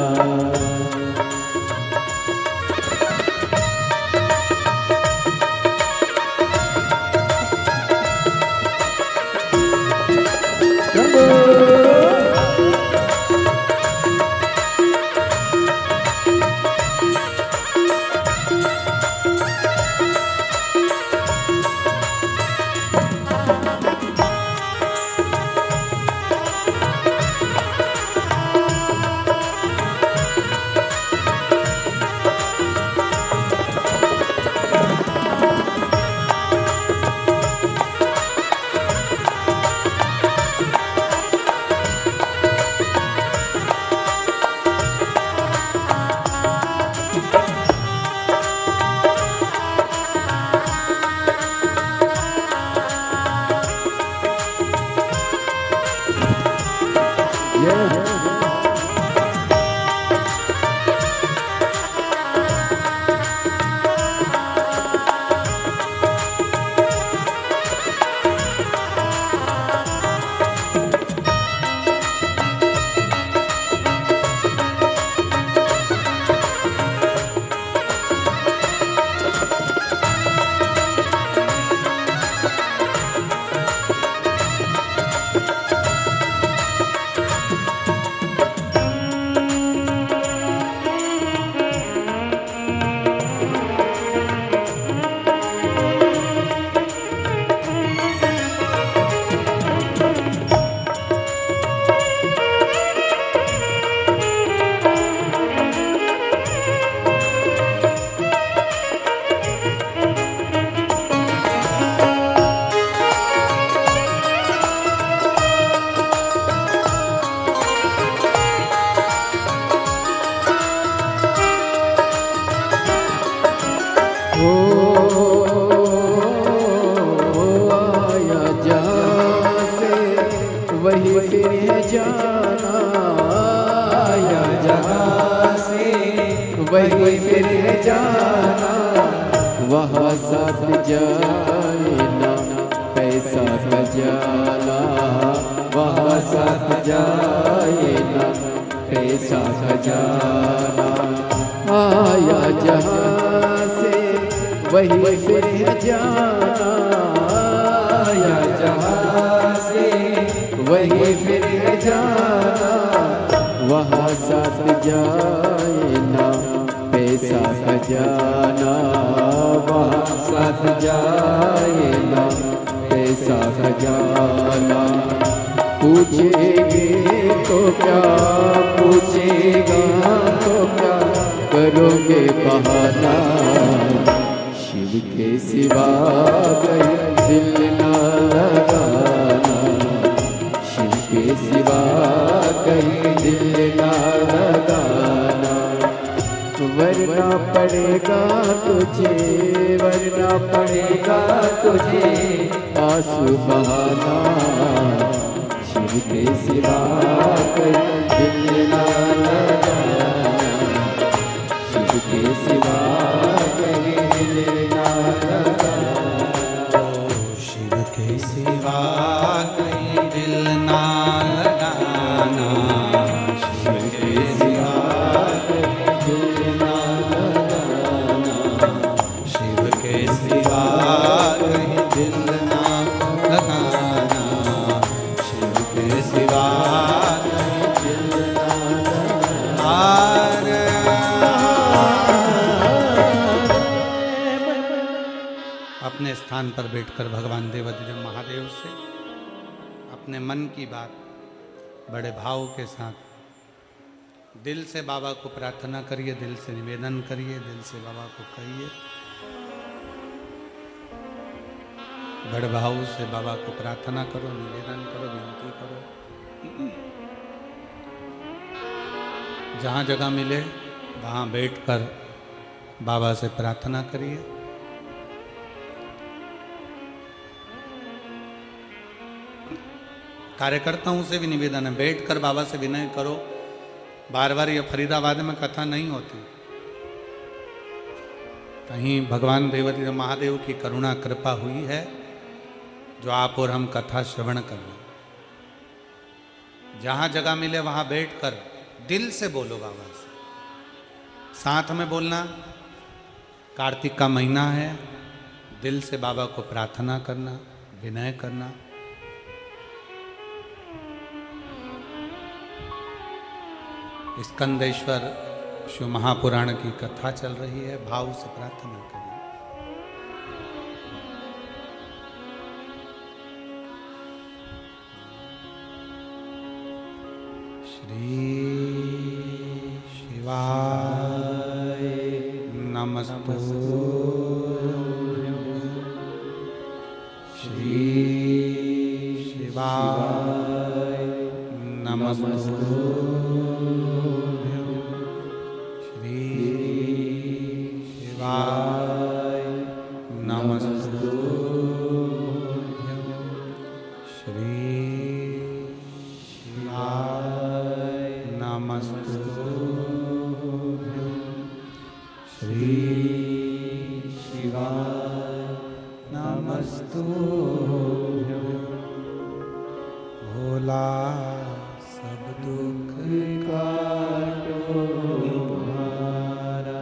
आया जहाँ से वही फिर है जाना, आया जहाँ से वही फिर है जाना, वहाँ साथ जाए ना पैसा खजाना, वहाँ साथ जाए ना पैसा खजाना। आया जहाँ से वही फिर है जाना, आया जहाँ से वही फिर है जाना, वहाँ साथ जाए ना पैसा खजाना, वहाँ साथ जाए ना पैसा खजाना। पूछेंगे तो क्या, पूछेगा तो क्या, करोगे बहाना, शिव के सिवा कहीं दिल ना लगाना, शिव के सिवा कहीं दिल ना लगाना। वरना पड़ेगा तुझे, वरना पड़ेगा तुझे आंसू बहाना, शिव के सिवा कहीं दिल ना लगाना, शिव के सिवा कहीं दिल ना लगाना,
शिव के सिवा कहीं दिल ना लगाना, शिव के सिवा कहीं दिल ना लगाना, शिव के सिवा कहीं दिल ना लगाना, शिव के सिवा कहीं दिल ना लगाना। अपने स्थान पर बैठकर भगवान देवाधिदेव महादेव से अपने मन की बात बड़े भाव के साथ दिल से बाबा को प्रार्थना करिए, दिल से निवेदन करिए, दिल से बाबा को कहिए। बड़े भाव से बाबा को प्रार्थना करो, निवेदन करो, विनती करो। जहाँ जगह मिले वहाँ बैठकर बाबा से प्रार्थना करिए। कार्यकर्ताओं से भी निवेदन है, बैठकर बाबा से विनय करो। बार बार ये फरीदाबाद में कथा नहीं होती, कहीं भगवान देवाधिदेव महादेव की करुणा कृपा हुई है जो आप और हम कथा श्रवण कर रहे हैं। जहाँ जगह मिले वहाँ बैठकर दिल से बोलो बाबा से। साथ में बोलना, कार्तिक का महीना है, दिल से बाबा को प्रार्थना करना, विनय करना। स्कंदेश्वर शिव महापुराण की कथा चल रही है, भाव से प्रार्थना करें। श्री शिवाय नमस्तु। श्री शिवाय नमस्तु। श्री शिवाय नमस्तु। श्री शिवाय नमस्तु। श्री शिवाय नमस्तु। भोला सब दुख काटो हमारा,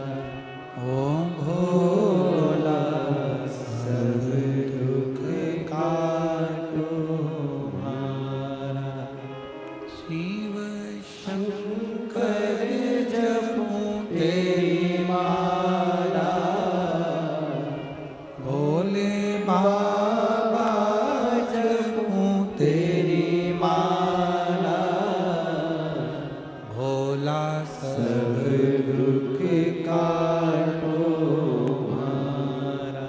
ओम भोला सब दुख काटो हमारा। शिव शंकर जपूं तेरी माला, भोले बाबा जपूं तेरी माला। भोला सब दुख काटो हमारा,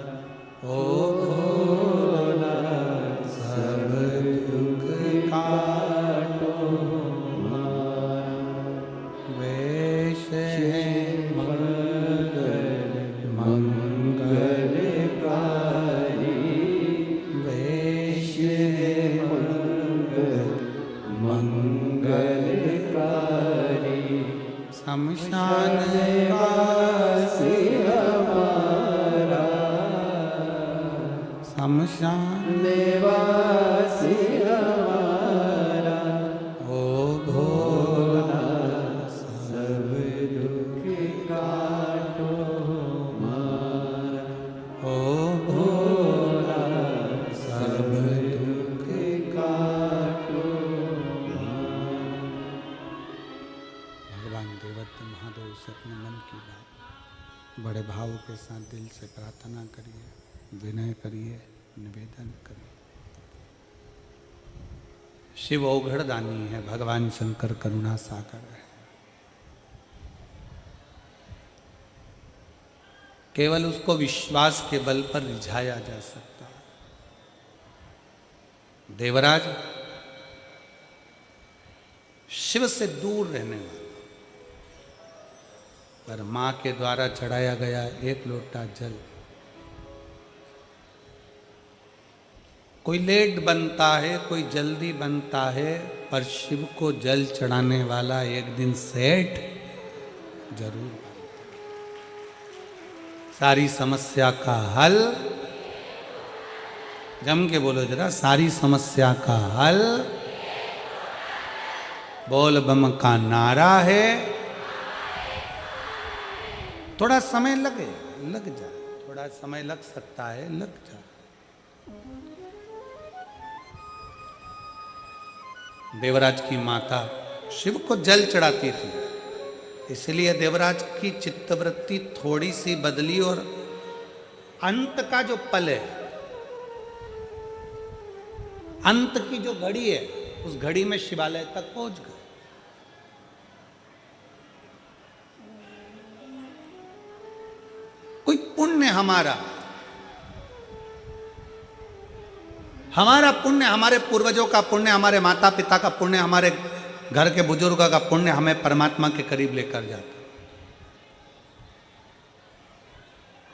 ओ भोला सब दुख काटो हमारा। वेश है मंगल मंगलकारी, वेश है मंगल मंगलकारी। शमशान वासी हमारा, शमशान निवासी हमारा। ओ भोला सब दुख काटो हमारा, ओ भोला सब दुख काटो हमारा। भगवान देवाधिदेव महादेव से अपने मन की बात बड़े भाव के साथ दिल से प्रार्थना करिए, विनय करिए, निवेदन करिए। शिव औघड़ दानी है, भगवान शंकर करुणा सागर है। केवल उसको विश्वास के बल पर रिझाया जा सकता है। देवराज शिव से दूर रहने वाला, पर मां के द्वारा चढ़ाया गया एक लोटा जल, कोई लेट बनता है, कोई जल्दी बनता है, पर शिव को जल चढ़ाने वाला एक दिन सेठ जरूर बनता है। सारी समस्या का हल, जम के बोलो जरा, सारी समस्या का हल बोल बम का नारा है। थोड़ा समय लग जाए, थोड़ा समय लग सकता है, लग जाए। देवराज की माता शिव को जल चढ़ाती थी, इसलिए देवराज की चित्तवृत्ति थोड़ी सी बदली और अंत का जो पल है, अंत की जो घड़ी है, उस घड़ी में शिवालय तक पहुंच गए। कोई पुण्य हमारा पुण्य, हमारे पूर्वजों का पुण्य, हमारे माता पिता का पुण्य, हमारे घर के बुजुर्गों का पुण्य हमें परमात्मा के करीब लेकर जाता।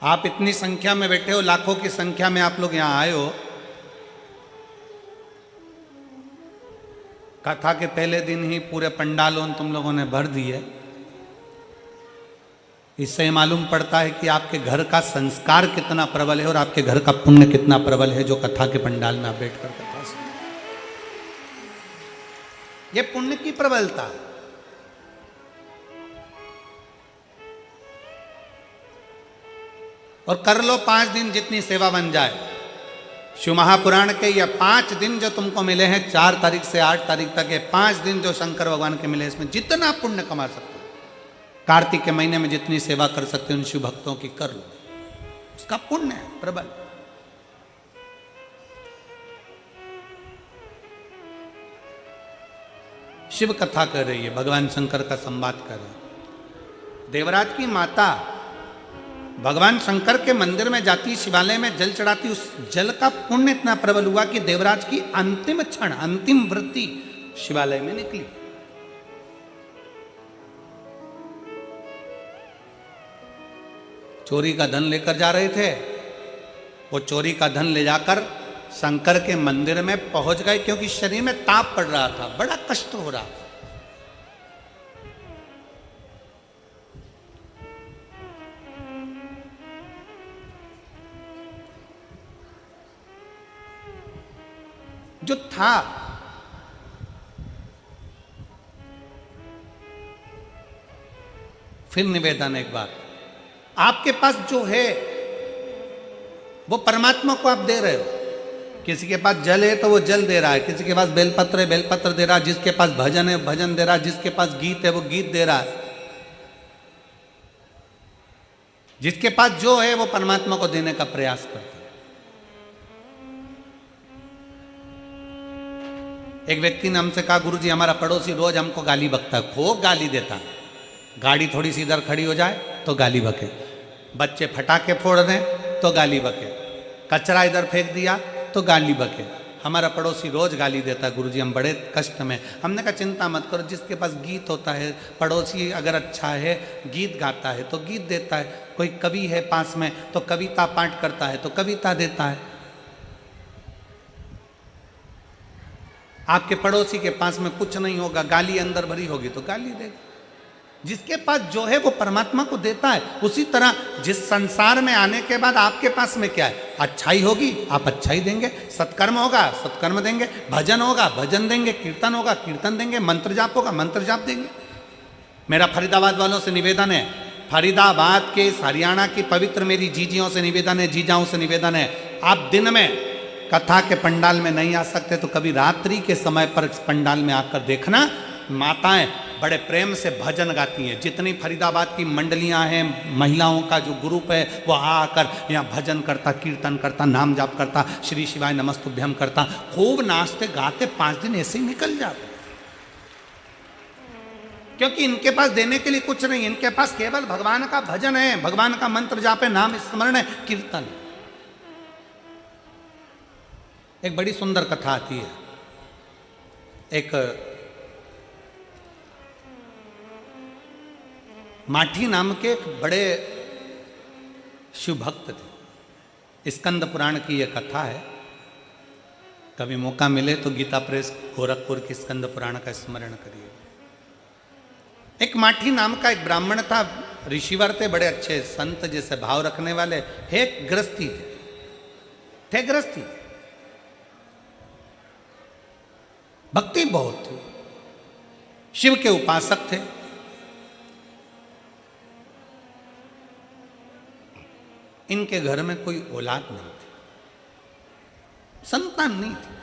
आप इतनी संख्या में बैठे हो, लाखों की संख्या में आप लोग यहां आए हो। कथा के पहले दिन ही पूरे पंडालों तुम लोगों ने भर दिए। इससे मालूम पड़ता है कि आपके घर का संस्कार कितना प्रबल है और आपके घर का पुण्य कितना प्रबल है, जो कथा के पंडाल में आप बैठकर कथा सुनते। ये पुण्य की प्रबलता। और कर लो 5 दिन जितनी सेवा बन जाए। शिव महापुराण के ये 5 दिन जो तुमको मिले हैं, 4 तारीख से 8 तारीख तक के 5 दिन जो शंकर भगवान के मिले, इसमें जितना पुण्य कमा सकते हो, कार्तिक के महीने में जितनी सेवा कर सकते हो उन शिव भक्तों की कर लो, उसका पुण्य है प्रबल। शिव कथा कर रही है, भगवान शंकर का संवाद कर रहे हैं। देवराज की माता भगवान शंकर के मंदिर में जाती, शिवालय में जल चढ़ाती, उस जल का पुण्य इतना प्रबल हुआ कि देवराज की अंतिम क्षण, अंतिम वृत्ति शिवालय में निकली। चोरी का धन लेकर जा रहे थे, वो चोरी का धन ले जाकर शंकर के मंदिर में पहुंच गए, क्योंकि शरीर में ताप पड़ रहा था, बड़ा कष्ट हो रहा था। जो था फिर निवेदन एक बार, आपके पास जो है वो परमात्मा को आप दे रहे हो। किसी के पास जल है तो वो जल दे रहा है, किसी के पास बेलपत्र है बेलपत्र दे रहा है, जिसके पास भजन है भजन दे रहा है, जिसके पास गीत है वो गीत दे रहा है। जिसके पास जो है वो परमात्मा को देने का प्रयास करते हैं। एक व्यक्ति ने हमसे कहा, गुरुजी हमारा पड़ोसी रोज हमको गाली बकता है, खूब गाली देता है। गाड़ी थोड़ी सी इधर खड़ी हो जाए तो गाली बके, बच्चे फटाके फोड़ रहे तो गाली बके, कचरा इधर फेंक दिया तो गाली बके। हमारा पड़ोसी रोज गाली देता है, गुरुजी हम बड़े कष्ट में। हमने कहा चिंता मत करो, जिसके पास गीत होता है, पड़ोसी अगर अच्छा है, गीत गाता है तो गीत देता है, कोई कवि है पास में तो कविता पाठ करता है तो कविता देता है। आपके पड़ोसी के पास में कुछ नहीं होगा, गाली अंदर भरी होगी तो गाली देगा। जिसके पास जो है वो परमात्मा को देता है। उसी तरह जिस संसार में आने के बाद आपके पास में क्या है, अच्छाई होगी आप अच्छाई देंगे, सत्कर्म होगा सत्कर्म देंगे, भजन होगा भजन देंगे, कीर्तन होगा कीर्तन देंगे, मंत्र जाप होगा मंत्र जाप देंगे। मेरा फरीदाबाद वालों से निवेदन है, फरीदाबाद के हरियाणा की पवित्र मेरी जीजियों से निवेदन है, जीजाओं से निवेदन है, आप दिन में कथा के पंडाल में नहीं आ सकते तो कभी रात्रि के समय पर पंडाल में आकर देखना। माताएं बड़े प्रेम से भजन गाती हैं। जितनी फरीदाबाद की मंडलियां हैं, महिलाओं का जो ग्रुप है, वो आकर यहाँ भजन करता, कीर्तन करता, नाम जाप करता, श्री शिवाय नमस्तुभ्यम करता, खूब नाचते गाते 5 दिन ऐसे ही निकल जाते। क्योंकि इनके पास देने के लिए कुछ नहीं, इनके पास केवल भगवान का भजन है, भगवान का मंत्र जाप है, नाम स्मरण है, कीर्तन है। एक बड़ी सुंदर कथा आती है। एक माठी नाम के एक बड़े शिव भक्त थे। स्कंद पुराण की यह कथा है। कभी मौका मिले तो गीता प्रेस गोरखपुर की स्कंद पुराण का स्मरण करिए। एक माठी नाम का एक ब्राह्मण था, ऋषिवर थे, बड़े अच्छे संत जैसे भाव रखने वाले, हे गृहस्थी थे गृहस्थी, भक्ति बहुत थी, शिव के उपासक थे। इनके घर में कोई औलाद नहीं थी, संतान नहीं थी।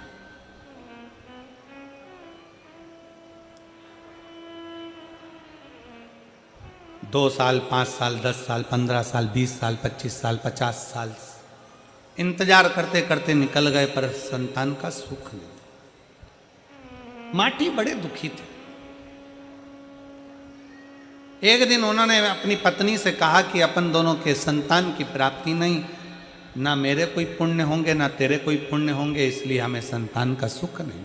दो साल 5 साल 10 साल 15 साल 20 साल 25 साल 50 साल इंतजार करते करते निकल गए पर संतान का सुख नहीं। माटी बड़े दुखी थे। एक दिन उन्होंने अपनी पत्नी से कहा कि अपन दोनों के संतान की प्राप्ति नहीं, ना मेरे कोई पुण्य होंगे ना तेरे कोई पुण्य होंगे, इसलिए हमें संतान का सुख नहीं।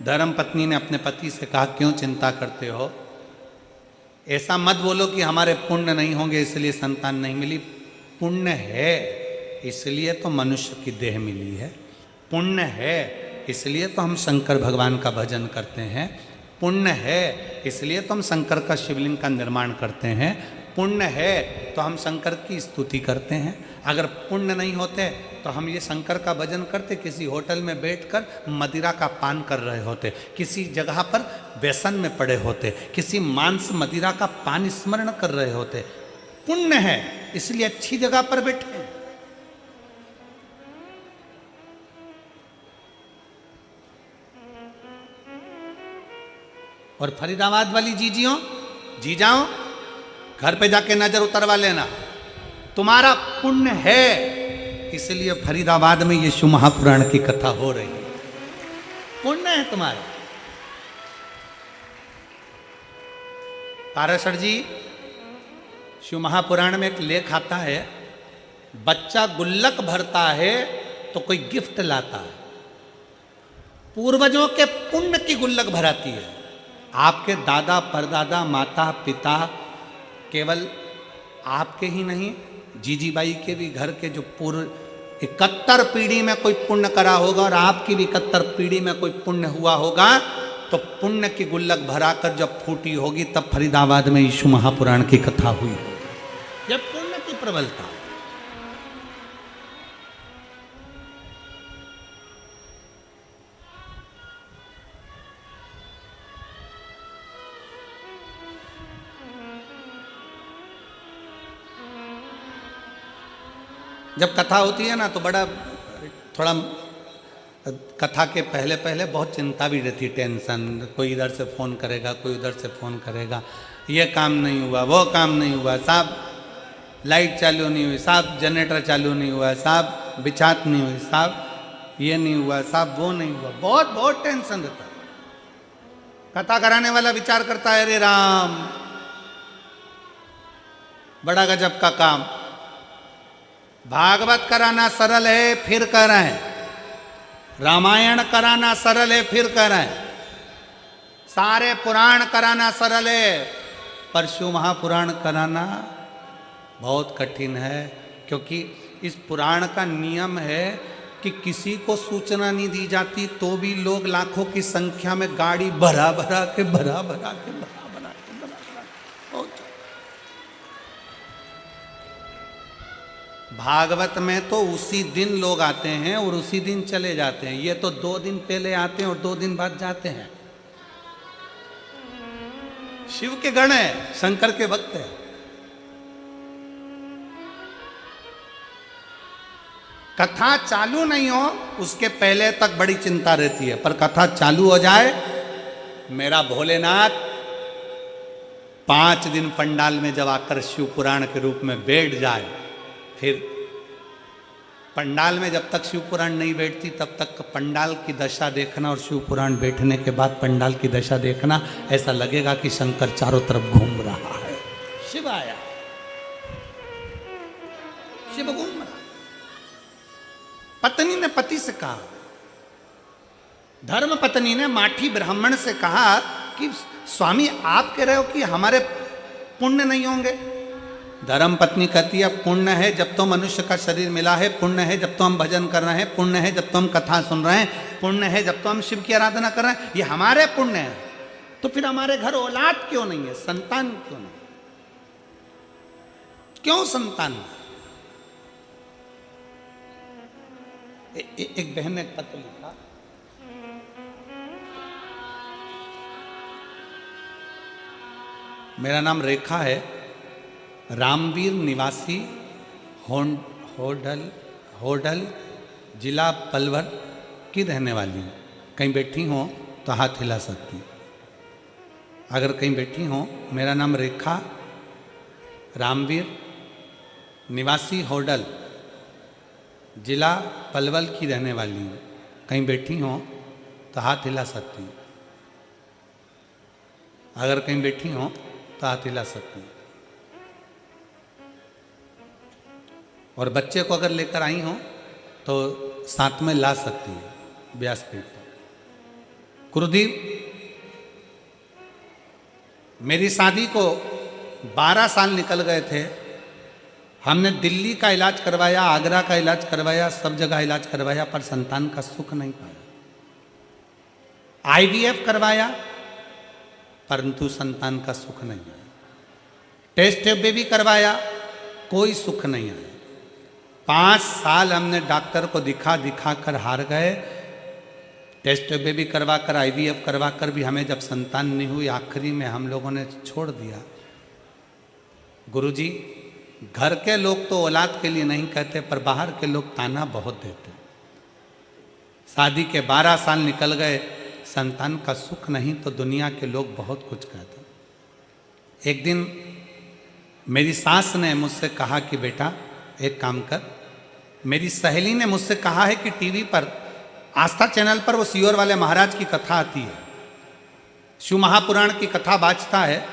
धर्म पत्नी ने अपने पति से कहा, क्यों चिंता करते हो? ऐसा मत बोलो कि हमारे पुण्य नहीं होंगे इसलिए संतान नहीं मिली। पुण्य है इसलिए तो मनुष्य की देह मिली है। पुण्य है इसलिए तो हम शंकर भगवान का भजन करते हैं। पुण्य है इसलिए तो हम शंकर का शिवलिंग का निर्माण करते हैं। पुण्य है तो हम शंकर की स्तुति करते हैं। अगर पुण्य नहीं होते तो हम ये शंकर का भजन करते, किसी होटल में बैठकर मदिरा का पान कर रहे होते, किसी जगह पर व्यसन में पड़े होते, किसी मांस मदिरा का पान स्मरण कर रहे होते। पुण्य है इसलिए अच्छी जगह पर बैठे हैं। और फरीदाबाद वाली जीजाओ घर पे जाके नजर उतरवा लेना, तुम्हारा पुण्य है इसलिए फरीदाबाद में ये शिव महापुराण की कथा हो रही है। पुण्य है तुम्हारा। पाराशर जी, शिव महापुराण में एक लेख आता है, बच्चा गुल्लक भरता है तो कोई गिफ्ट लाता है। पूर्वजों के पुण्य की गुल्लक भराती है। आपके दादा परदादा माता पिता केवल आपके ही नहीं, जीजी बाई के भी घर के जो पूर्व 71 पीढ़ी में कोई पुण्य करा होगा और आपकी भी 71 पीढ़ी में कोई पुण्य हुआ होगा, तो पुण्य की गुल्लक भराकर जब फूटी होगी तब फरीदाबाद में यीशु महापुराण की कथा हुई। यह पुण्य की प्रबलता। जब कथा होती है ना तो बड़ा थोड़ा कथा के पहले पहले बहुत चिंता भी रहती, टेंशन। कोई इधर से फ़ोन करेगा, कोई उधर से फ़ोन करेगा, ये काम नहीं हुआ, वो काम नहीं हुआ, साहब लाइट चालू नहीं हुई, साहब जनरेटर चालू नहीं हुआ, साहब बिछात नहीं हुई, साहब ये नहीं हुआ, साहब वो नहीं हुआ। बहुत बहुत टेंशन रहता है। कथा कराने वाला विचार करता है, अरे राम बड़ा गजब का काम। भागवत कराना सरल है फिर कर रहे हैं, रामायण कराना सरल है फिर कर रहे हैं, सारे पुराण कराना सरल है, पर शिव महापुराण कराना बहुत कठिन है। क्योंकि इस पुराण का नियम है कि किसी को सूचना नहीं दी जाती तो भी लोग लाखों की संख्या में गाड़ी भरा भरा के भागवत में तो उसी दिन लोग आते हैं और उसी दिन चले जाते हैं। ये तो 2 दिन पहले आते हैं और 2 दिन बाद जाते हैं। शिव के गण है, शंकर के भक्त है। कथा चालू नहीं हो उसके पहले तक बड़ी चिंता रहती है, पर कथा चालू हो जाए, मेरा भोलेनाथ 5 दिन पंडाल में जब आकर शिव पुराण के रूप में बैठ जाए, फिर पंडाल में जब तक शिव पुराण नहीं बैठती तब तक पंडाल की दशा देखना, और शिव पुराण बैठने के बाद पंडाल की दशा देखना, ऐसा लगेगा कि शंकर चारों तरफ घूम रहा है। शिव आया, शिव घूम रहा। पत्नी ने पति से कहा, धर्म पत्नी ने माठी ब्राह्मण से कहा कि स्वामी आप कह रहे हो कि हमारे पुण्य नहीं होंगे। धर्म पत्नी कहती है, पुण्य है जब तो मनुष्य का शरीर मिला है, पुण्य है जब तो हम भजन कर रहे हैं, पुण्य है जब तो हम कथा सुन रहे हैं, पुण्य है जब तो हम शिव की आराधना कर रहे हैं, ये हमारे पुण्य है। तो फिर हमारे घर औलाद क्यों नहीं है, संतान क्यों नहीं, क्यों संतान? एक बहन ने एक पत्र लिखा, मेरा नाम रेखा है, रामवीर निवासी होडल जिला पलवल की रहने वाली हूँ। कहीं बैठी हो तो हाथ हिला सकती, अगर कहीं बैठी हो। मेरा नाम रेखा, रामवीर निवासी होडल जिला पलवल की रहने वाली हूँ, कहीं बैठी हो तो हाथ हिला सकती हूँ, अगर कहीं बैठी हो तो हाथ हिला सकती हूँ। और बच्चे को अगर लेकर आई हो तो साथ में ला सकती है व्यासपीठ पर। गुरुदेव, मेरी शादी को 12 साल निकल गए थे। हमने दिल्ली का इलाज करवाया, आगरा का इलाज करवाया, सब जगह इलाज करवाया, पर संतान का सुख नहीं पाया। IVF करवाया परंतु संतान का सुख नहीं आया। टेस्ट ट्यूब भी करवाया, कोई सुख नहीं आया। 5 साल हमने डॉक्टर को दिखा कर हार गए। टेस्ट ट्यूब भी करवा कर, IVF करवा कर भी हमें जब संतान नहीं हुई, आखिरी में हम लोगों ने छोड़ दिया। गुरुजी, घर के लोग तो औलाद के लिए नहीं कहते, पर बाहर के लोग ताना बहुत देते। शादी के 12 साल निकल गए, संतान का सुख नहीं, तो दुनिया के लोग बहुत कुछ कहते। एक दिन मेरी सास ने मुझसे कहा कि बेटा एक काम कर। मेरी सहेली ने मुझसे कहा है कि टीवी पर, आस्था चैनल पर वो सीहोर वाले महाराज की कथा आती है, शिव महापुराण की कथा बाजता है,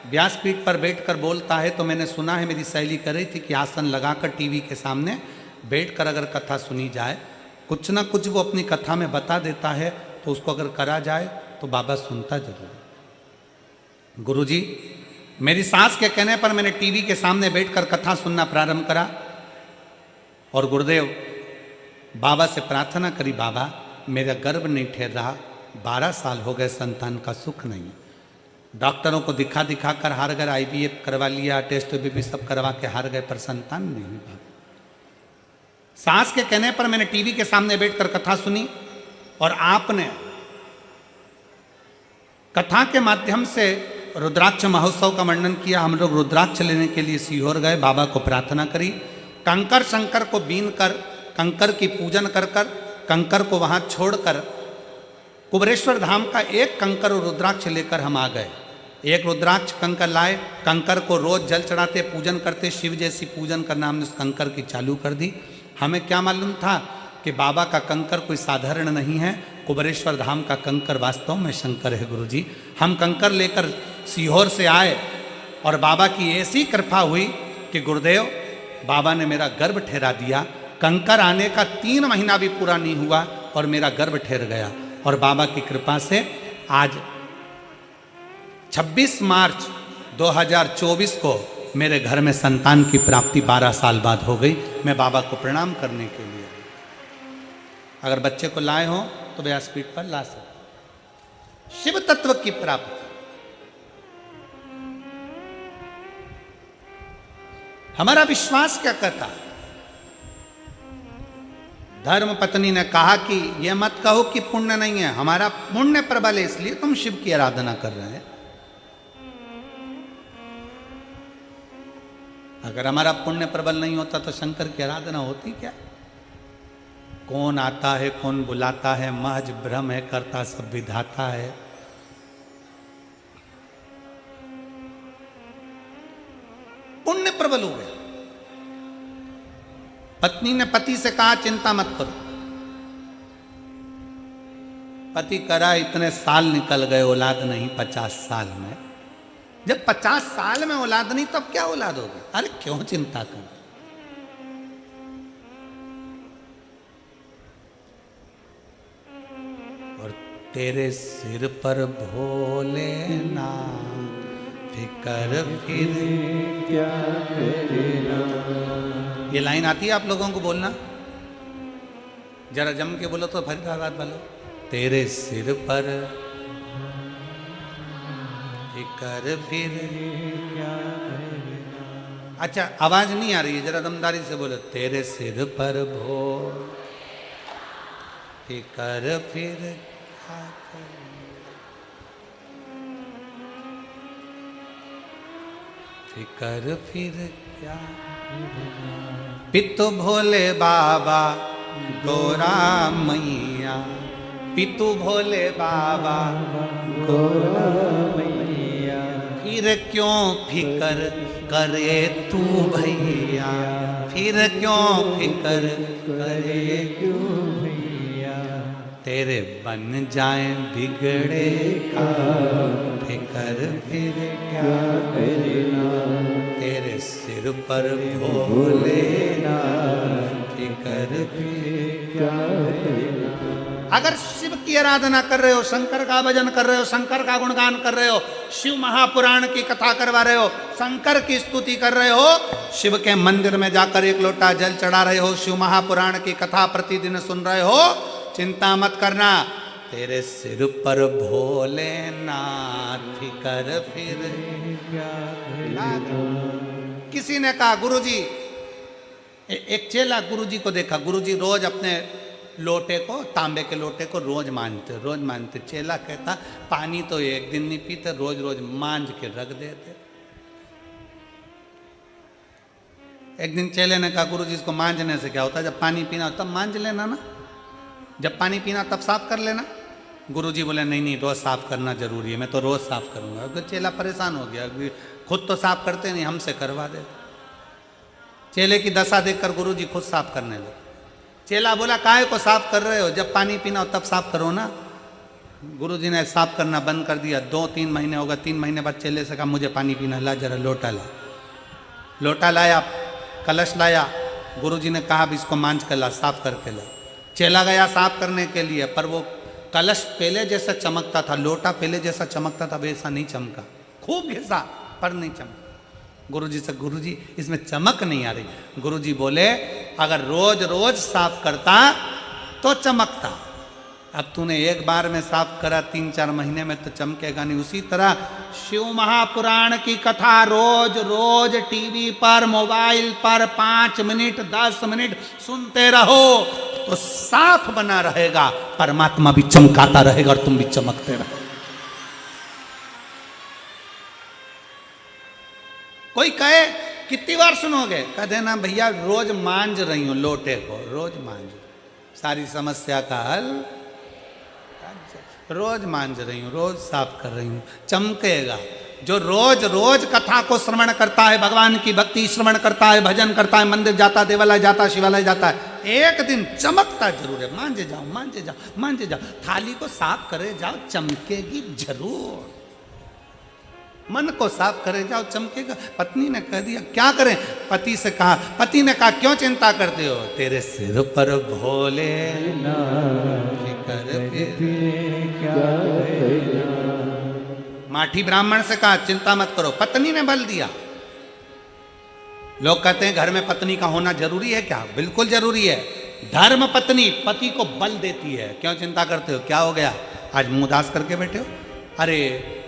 व्यासपीठ पर बैठकर बोलता है। तो मैंने सुना है, मेरी सहेली कर रही थी कि आसन लगाकर टीवी के सामने बैठकर अगर कथा सुनी जाए, कुछ ना कुछ वो अपनी कथा में बता देता है, तो उसको अगर करा जाए तो बाबा सुनता जरूर है। गुरुजी, मेरी सास के कहने पर मैंने टीवी के सामने बैठकर कथा सुनना प्रारंभ करा और गुरुदेव बाबा से प्रार्थना करी, बाबा मेरा गर्भ नहीं ठहर रहा, 12 साल हो गए, संतान का सुख नहीं। डॉक्टरों को दिखा कर हार गए, IVF करवा लिया, टेस्ट भी सब करवा के हार गए, पर संतान नहीं हुई। बाबा सास के कहने पर मैंने टीवी के सामने बैठकर कथा सुनी और आपने कथा के माध्यम से रुद्राक्ष महोत्सव का वर्णन किया। हम लोग रुद्राक्ष लेने के लिए सीहोर गए, बाबा को प्रार्थना करी, कंकर शंकर को बीन कर, कंकर की पूजन कर कंकर को वहां छोड़कर कुबरेश्वर धाम का एक कंकर और रुद्राक्ष लेकर हम आ गए। एक रुद्राक्ष कंकर लाए, कंकर को रोज जल चढ़ाते, पूजन करते, शिव जैसी पूजन करना हमने उस कंकर की चालू कर दी। हमें क्या मालूम था कि बाबा का कंकर कोई साधारण नहीं है, कुबरेश्वर धाम का कंकर वास्तव में शंकर है। गुरुजी, हम कंकर लेकर सीहोर से आए और बाबा की ऐसी कृपा हुई कि गुरुदेव बाबा ने मेरा गर्भ ठहरा दिया। कंकर आने का 3 महीना भी पूरा नहीं हुआ और मेरा गर्भ ठहर गया। और बाबा की कृपा से आज 26 मार्च 2024 को मेरे घर में संतान की प्राप्ति 12 साल बाद हो गई। मैं बाबा को प्रणाम करने के लिए, अगर बच्चे को लाए हो तो व्यासपीठ पर ला सकते। शिव तत्व की प्राप्ति, हमारा विश्वास क्या कहता है? धर्म पत्नी ने कहा कि यह मत कहो कि पुण्य नहीं है, हमारा पुण्य प्रबल है, इसलिए तुम शिव की आराधना कर रहे हैं। अगर हमारा पुण्य प्रबल नहीं होता तो शंकर की आराधना होती क्या? कौन आता है, कौन बुलाता है, महज भ्रम है, करता सब विधाता है। पुण्य प्रबल हो गया। पत्नी ने पति से कहा चिंता मत करो। पति करा, इतने साल निकल गए, औलाद नहीं 50 साल में। जब 50 साल में औलाद नहीं तब क्या औलाद होगी? अरे क्यों चिंता कर। और तेरे सिर पर भोलेनाथ फिकर फिर
क्या करना।
ये लाइन आती है आप लोगों को बोलना? जरा जम के बोलो तो फरीदाबाद वालों। तेरे सिर पर फिकर फिर क्या करना। अच्छा, आवाज नहीं आ रही है, जरा दमदारी से बोलो। तेरे सिर पर भो फिकर फिर क्या करना। फिकर फिर क्या। पितु भोले बाबा गोरा मैया, पितु भोले बाबा
गोरा मैया,
फिर क्यों फिकर करे तू भैया, फिर क्यों फिकर करे
क्यों भैया,
तेरे बन जाए बिगड़े का फिकर फिर
क्या करना,
तेरे सिर पर भोलेनाथ फिकर
फिर क्या करना।
अगर शिव की आराधना कर रहे हो, शंकर का भजन कर रहे हो, शंकर का गुणगान कर रहे हो, शिव महापुराण की कथा करवा रहे हो, शंकर की स्तुति कर रहे हो, शिव के मंदिर में जाकर एक लोटा जल चढ़ा रहे हो, शिव महापुराण की कथा प्रतिदिन सुन रहे हो, चिंता मत करना, तेरे सिर पर भोलेनाथ फिकर फिर
क्या
किसी ने कहा गुरुजी, एक चेला गुरुजी को देखा, गुरुजी रोज अपने लोटे को, तांबे के लोटे को रोज मांजते। चेला कहता पानी तो एक दिन नहीं पीते, रोज रोज मांज के रख देते। एक दिन चेले ने कहा गुरुजी इसको मांजने से क्या होता है, जब पानी पीना तब मांज लेना ना, जब पानी पीना तब साफ कर लेना। गुरुजी बोले नहीं रोज साफ करना जरूरी है, मैं तो रोज साफ करूंगा। तो चेला परेशान हो गया, खुद तो साफ करते नहीं, हमसे करवा दे। चेले की दशा देखकर गुरुजी खुद साफ करने लगे। चेला बोला काहे को साफ कर रहे हो, जब पानी पीना हो तब साफ करो ना। गुरुजी ने साफ करना बंद कर दिया। 2-3 महीने होगा, 3 महीने बाद चेले से कहा मुझे पानी पीना, ला जरा लोटा ला। लोटा लाया, कलश लाया, गुरुजी ने कहा अब इसको मांझ कर ला, साफ करके ला। चेला गया साफ करने के लिए, पर वो कलश पहले जैसा चमकता था, लोटा पहले जैसा चमकता था वैसा नहीं चमका। खूब घिसा पर नहीं चमका। गुरुजी से गुरुजी इसमें चमक नहीं आ रही। गुरुजी बोले अगर रोज रोज साफ करता तो चमकता, अब तूने एक बार में साफ करा, 3-4 महीने में तो चमकेगा नहीं। उसी तरह शिव महापुराण की कथा रोज रोज टीवी पर, मोबाइल पर 5 मिनट 10 मिनट सुनते रहो तो साफ बना रहेगा, परमात्मा भी चमकाता रहेगा और तुम भी चमकते रहो। कोई कहे कितनी बार सुनोगे, कह देना भैया रोज मांझ रही हूं लोटे को, रोज मांझ, सारी समस्या का हल, रोज मांझ रही हूं, रोज साफ कर रही हूं, चमकेगा। जो रोज रोज कथा को श्रवण करता है, भगवान की भक्ति श्रवण करता है, भजन करता है, मंदिर जाता, देवालय जाता, शिवालय जाता है, एक दिन चमकता जरूर है। मांझे जाओ, मांझे जाओ, मांझे जाओ, थाली को साफ करे जाओ, चमकेगी जरूर। मन को साफ करे जाओ, चमकेगा। पत्नी ने कह दिया क्या करें, पति से कहा, पति ने कहा क्यों चिंता करते हो, तेरे सिर पर भोले माठी ब्राह्मण से कहा चिंता मत करो, पत्नी ने बल दिया। लोग कहते हैं घर में पत्नी का होना जरूरी है क्या, बिल्कुल जरूरी है। धर्म पत्नी पति को बल देती है। क्यों चिंता करते हो, क्या हो गया, आज मुंह उदास करके बैठे हो, अरे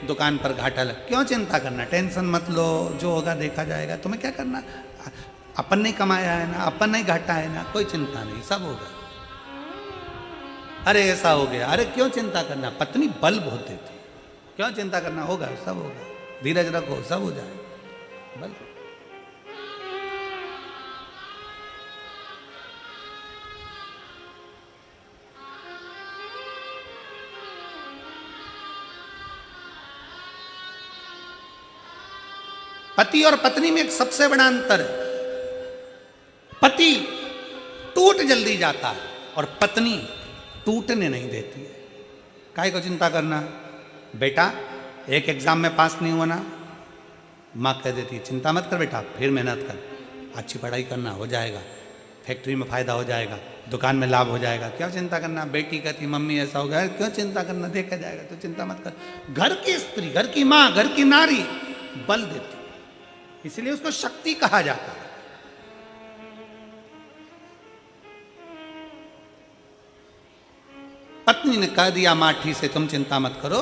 दुकान पर घाटा लग, क्यों चिंता करना, टेंशन मत लो, जो होगा देखा जाएगा, तुम्हें क्या करना, अपन नहीं कमाया है ना, अपन नहीं घाटा है ना, कोई चिंता नहीं, सब होगा। अरे ऐसा हो गया, अरे क्यों चिंता करना, पत्नी बल बहुत देती, क्यों चिंता करना, होगा सब होगा, धीरज रखो, सब हो जाए, बल। पति और पत्नी में एक सबसे बड़ा अंतर है, पति टूट जल्दी जाता है और पत्नी टूटने नहीं देती है। काहे को चिंता करना, बेटा एक एग्जाम में पास नहीं हुआ ना, माँ कह देती है चिंता मत कर बेटा, फिर मेहनत कर, अच्छी पढ़ाई करना, हो जाएगा, फैक्ट्री में फायदा हो जाएगा, दुकान में लाभ हो जाएगा, क्यों चिंता करना। बेटी कहती मम्मी ऐसा हो गया, क्यों चिंता करना, देखा जाएगा, तो चिंता मत कर। घर की स्त्री, घर की माँ, घर की नारी बल देती, इसलिए उसको शक्ति कहा जाता है। पत्नी ने कह दिया माठी से तुम चिंता मत करो,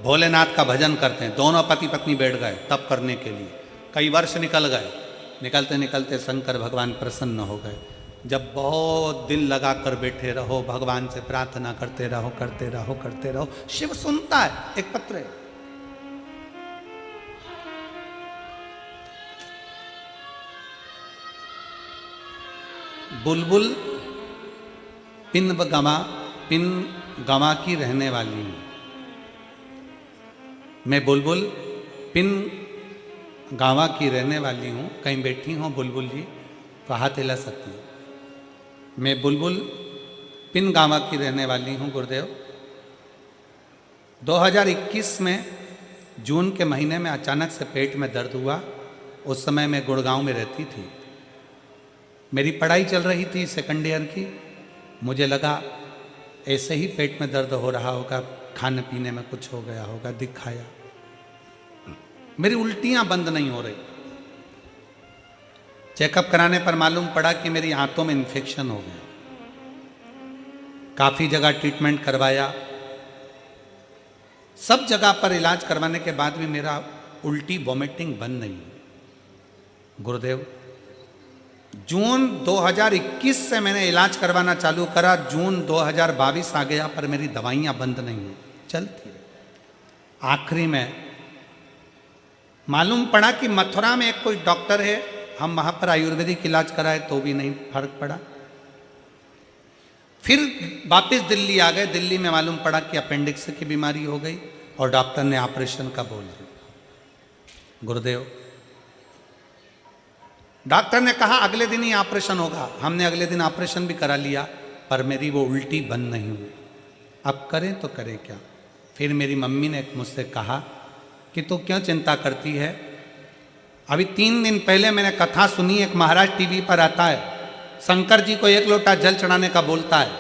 भोलेनाथ का भजन करते हैं। दोनों पति पत्नी बैठ गए तप करने के लिए। कई वर्ष निकल गए, निकलते निकलते शंकर भगवान प्रसन्न हो गए। जब बहुत दिल लगा कर बैठे रहो, भगवान से प्रार्थना करते रहो, करते रहो, करते रहो, शिव सुनता है। एक पत्र है, बुलबुल पिन गमा की रहने वाली हूं मैं, बुलबुल पिन गांवा की रहने वाली हूँ, कहीं बैठी हूँ बुलबुल जी तो हाथ हिला सकती हूँ। मैं बुलबुल पिन गांवा की रहने वाली हूँ गुरुदेव। 2021 में जून के महीने में अचानक से पेट में दर्द हुआ। उस समय मैं गुड़गांव में रहती थी, मेरी पढ़ाई चल रही थी सेकंड ईयर की। मुझे लगा ऐसे ही पेट में दर्द हो रहा होगा, खाने पीने में कुछ हो गया होगा, दिखाया। मेरी उल्टियां बंद नहीं हो रही। चेकअप कराने पर मालूम पड़ा कि मेरी आंतों में इन्फेक्शन हो गया। काफी जगह ट्रीटमेंट करवाया, सब जगह पर इलाज करवाने के बाद भी मेरा उल्टी वॉमिटिंग बंद नहीं हुई। गुरुदेव, जून 2021 से मैंने इलाज करवाना चालू करा, जून 2022 आ गया पर मेरी दवाइयां बंद नहीं हुई, चलती रही। आखिरी में मालूम पड़ा कि मथुरा में एक कोई डॉक्टर है, हम वहां पर आयुर्वेदिक इलाज कराए तो भी नहीं फर्क पड़ा। फिर वापस दिल्ली आ गए। दिल्ली में मालूम पड़ा कि अपेंडिक्स की बीमारी हो गई और डॉक्टर ने ऑपरेशन का बोल दिया। गुरुदेव, डॉक्टर ने कहा अगले दिन ही ऑपरेशन होगा। हमने अगले दिन ऑपरेशन भी करा लिया पर मेरी वो उल्टी बंद नहीं हुई। अब करें तो करें क्या। फिर मेरी मम्मी ने मुझसे कहा कि तू क्यों चिंता करती है। अभी 3 दिन पहले मैंने कथा सुनी, एक महाराज टीवी पर आता है, शंकर जी को 1 लोटा जल चढ़ाने का बोलता है।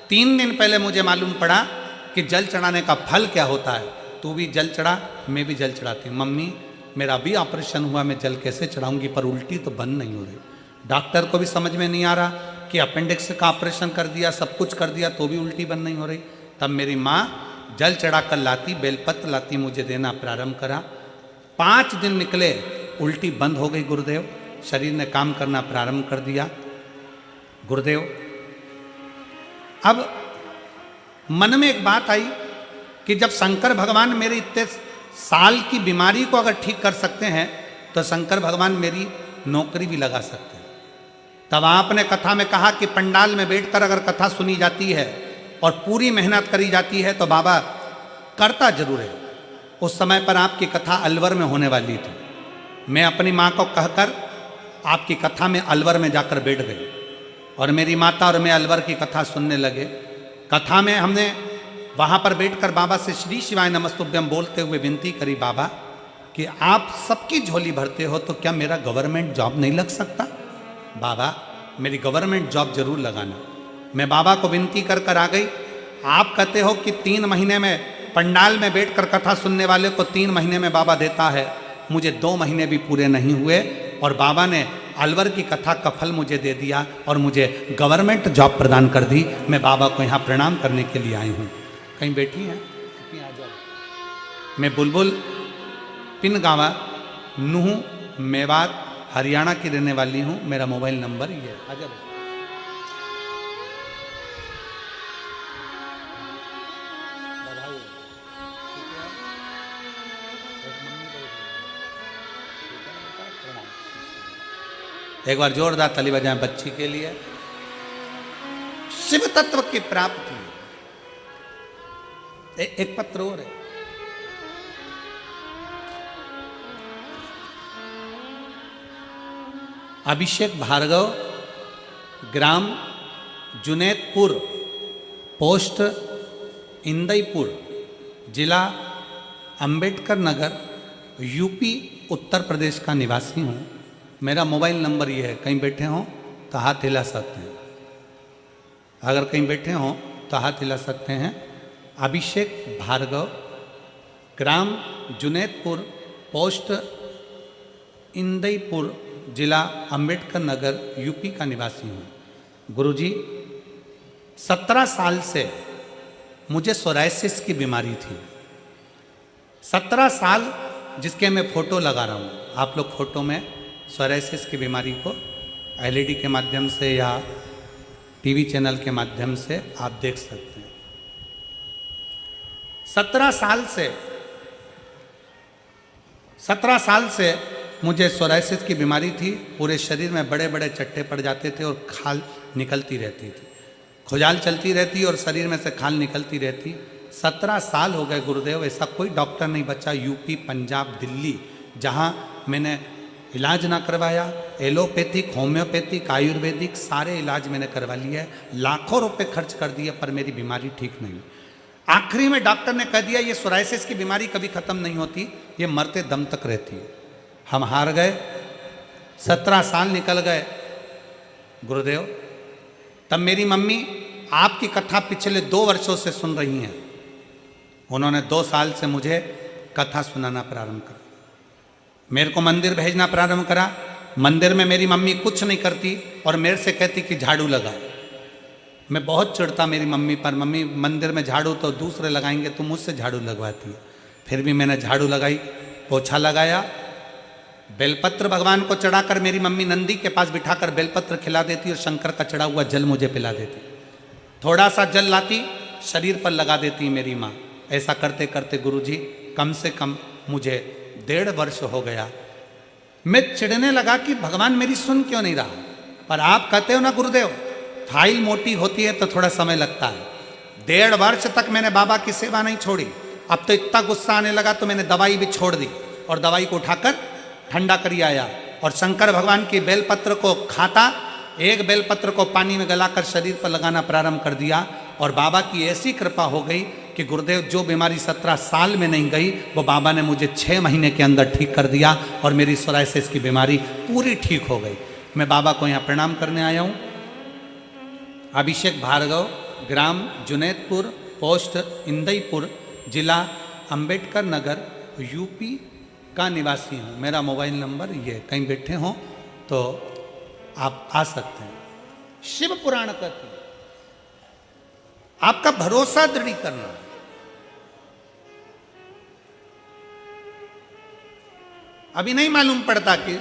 3 दिन पहले मुझे मालूम पड़ा कि जल चढ़ाने का फल क्या होता है। तू भी जल चढ़ा, मैं भी जल चढ़ाती हूँ। मम्मी, मेरा अभी ऑपरेशन हुआ, मैं जल कैसे चढ़ाऊंगी, पर उल्टी तो बंद नहीं हो रही। डॉक्टर को भी समझ में नहीं आ रहा कि अपेंडिक्स का ऑपरेशन कर दिया, सब कुछ कर दिया, तो भी उल्टी बंद नहीं हो रही। तब मेरी माँ जल चढ़ा कर लाती, बेलपत्र लाती, मुझे देना प्रारंभ करा। 5 दिन निकले, उल्टी बंद हो गई गुरुदेव। शरीर ने काम करना प्रारंभ कर दिया। गुरुदेव, अब मन में एक बात आई कि जब शंकर भगवान मेरे इतने साल की बीमारी को अगर ठीक कर सकते हैं तो शंकर भगवान मेरी नौकरी भी लगा सकते हैं। तब आपने कथा में कहा कि पंडाल में बैठकर अगर कथा सुनी जाती है और पूरी मेहनत करी जाती है तो बाबा करता जरूर है। उस समय पर आपकी कथा अलवर में होने वाली थी। मैं अपनी माँ को कहकर आपकी कथा में अलवर में जाकर बैठ गई और मेरी माता और मैं अलवर की कथा सुनने लगे। कथा में हमने वहाँ पर बैठकर बाबा से श्री शिवाय नमस्तुभ्यम बोलते हुए विनती करी, बाबा कि आप सबकी झोली भरते हो तो क्या मेरा गवर्नमेंट जॉब नहीं लग सकता। बाबा, मेरी गवर्नमेंट जॉब जरूर लगाना। मैं बाबा को विनती कर कर आ गई। आप कहते हो कि 3 महीने में पंडाल में बैठकर कथा सुनने वाले को 3 महीने में बाबा देता है। मुझे 2 महीने भी पूरे नहीं हुए और बाबा ने अलवर की कथा का फल मुझे दे दिया और मुझे गवर्नमेंट जॉब प्रदान कर दी। मैं बाबा को यहाँ प्रणाम करने के लिए आई हूँ। कहीं बैठी हैं? आ जाओ। मैं बुलबुल पिन गांवा नूह मेवात हरियाणा की रहने वाली हूँ। मेरा मोबाइल नंबर ये है। आ जाओ। एक बार जोरदार ताली बजाएं बच्ची के लिए। शिव तत्व की प्राप्ति। एक पत्र और है। अभिषेक भार्गव, ग्राम जुनैदपुर, पोस्ट इंदईपुर, जिला अंबेडकर नगर, यूपी उत्तर प्रदेश का निवासी हूँ। मेरा मोबाइल नंबर ये है। कहीं बैठे हों तो हाथ हिला सकते हैं। अगर कहीं बैठे हों तो हाथ हिला सकते हैं। अभिषेक भार्गव, ग्राम जुनैदपुर, पोस्ट इंदईपुर, जिला अंबेडकर नगर, यूपी का निवासी हूँ। गुरुजी, 17 साल से मुझे सोराइसिस की बीमारी थी। 17 साल जिसके मैं फ़ोटो लगा रहा हूँ। आप लोग फ़ोटो में सोराइसिस की बीमारी को एलईडी के माध्यम से या टीवी चैनल के माध्यम से आप देख सकते हैं। 17 साल से मुझे सोराइसिस की बीमारी थी। पूरे शरीर में बड़े बड़े चट्टे पड़ जाते थे और खाल निकलती रहती थी। खुजाल चलती रहती और शरीर में से खाल निकलती रहती। 17 साल हो गए गुरुदेव, ऐसा कोई डॉक्टर नहीं बचा यूपी, पंजाब, दिल्ली, जहाँ मैंने इलाज ना करवाया, एलोपैथिक, होम्योपैथिक, आयुर्वेदिक सारे इलाज मैंने करवा लिया है, लाखों रुपए खर्च कर दिए, पर मेरी बीमारी ठीक नहीं हुई। आखिरी में डॉक्टर ने कह दिया ये सोराइसिस की बीमारी कभी खत्म नहीं होती, ये मरते दम तक रहती है। हम हार गए, 17 साल निकल गए गुरुदेव। तब मेरी मम्मी आपकी कथा पिछले 2 वर्षों से सुन रही हैं। उन्होंने 2 साल से मुझे कथा सुनाना प्रारंभ करा, मेरे को मंदिर भेजना प्रारंभ करा। मंदिर में मेरी मम्मी कुछ नहीं करती और मेरे से कहती कि झाड़ू लगा। मैं बहुत चिढ़ता मेरी मम्मी पर, मम्मी मंदिर में झाड़ू तो दूसरे लगाएंगे, तुम मुझसे झाड़ू लगवाती है। फिर भी मैंने झाड़ू लगाई, पोछा लगाया, बेलपत्र भगवान को चढ़ाकर मेरी मम्मी नंदी के पास बिठाकर बेलपत्र खिला देती और शंकर का चढ़ा हुआ जल मुझे पिला देती। थोड़ा सा जल लाती, शरीर पर लगा देती मेरी माँ। ऐसा करते करते गुरुजी कम से कम मुझे 1.5 वर्ष हो गया। मैं चिढ़ने लगा कि भगवान मेरी सुन क्यों नहीं रहा। पर आप कहते हो ना गुरुदेव, फाइल मोटी होती है तो थोड़ा समय लगता है। 1.5 वर्ष तक मैंने बाबा की सेवा नहीं छोड़ी। अब तो इतना गुस्सा आने लगा तो मैंने दवाई भी छोड़ दी और दवाई को उठाकर ठंडा करी आया और शंकर भगवान की बेलपत्र को खाता, एक बेलपत्र को पानी में गलाकर शरीर पर लगाना प्रारंभ कर दिया। और बाबा की ऐसी कृपा हो गई कि गुरुदेव जो बीमारी 17 साल में नहीं गई वो बाबा ने मुझे 6 महीने के अंदर ठीक कर दिया और मेरी सोराइसिस की बीमारी पूरी ठीक हो गई। मैं बाबा को यहाँ प्रणाम करने आया हूँ। अभिषेक भार्गव, ग्राम जुनैदपुर, पोस्ट इंदईपुर, जिला अंबेडकर नगर, यूपी का निवासी हूँ। मेरा मोबाइल नंबर ये, कहीं बैठे हों तो आप आ सकते हैं। शिव पुराण कहते हैं आपका भरोसा दृढ़ करना। अभी नहीं मालूम पड़ता कि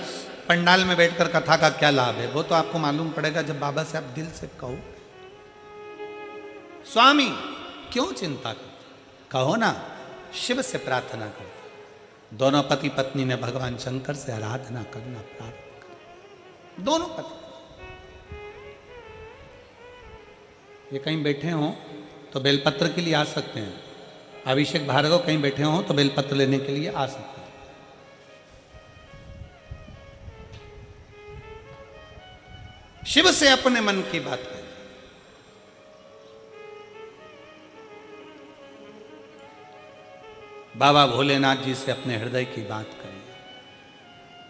पंडाल में बैठकर कथा का क्या लाभ है, वो तो आपको मालूम पड़ेगा जब बाबा से आप दिल से कहो, स्वामी क्यों चिंता करते, कहो ना, शिव से प्रार्थना करते। दोनों पति पत्नी ने भगवान शंकर से आराधना करना प्रारंभ कर, दोनों पति। ये कहीं बैठे हों तो बेलपत्र के लिए आ सकते हैं। अभिषेक भार्गव कहीं बैठे हों तो बेलपत्र लेने के लिए आ सकते हैं। शिव से अपने मन की बात करें। बाबा भोलेनाथ जी से अपने हृदय की बात करें।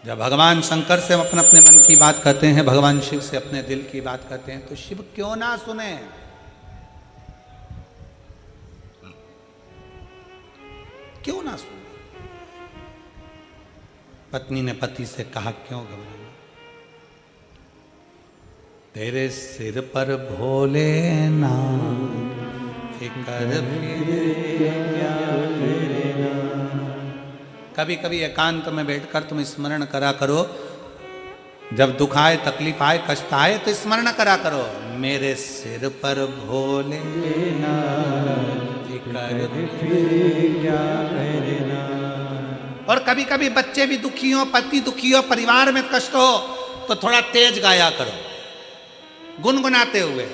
जब भगवान शंकर से अपने अपने मन की बात करते हैं, भगवान शिव से अपने दिल की बात करते हैं, तो शिव क्यों ना सुने। क्यों ना सुने। पत्नी ने पति से कहा क्यों घबराना, तेरे सिर पर भोलेनाथ फिकर कभी कभी एकांत में बैठकर तुम स्मरण करा करो। जब दुख आए, तकलीफ आए, कष्ट आए तो स्मरण करा करो, मेरे सिर पर भोलेनाथ फिकर। और कभी कभी बच्चे भी दुखी हो, पति दुखी हो, परिवार में कष्ट हो तो थोड़ा तेज गाया करो, गुनगुनाते हुए,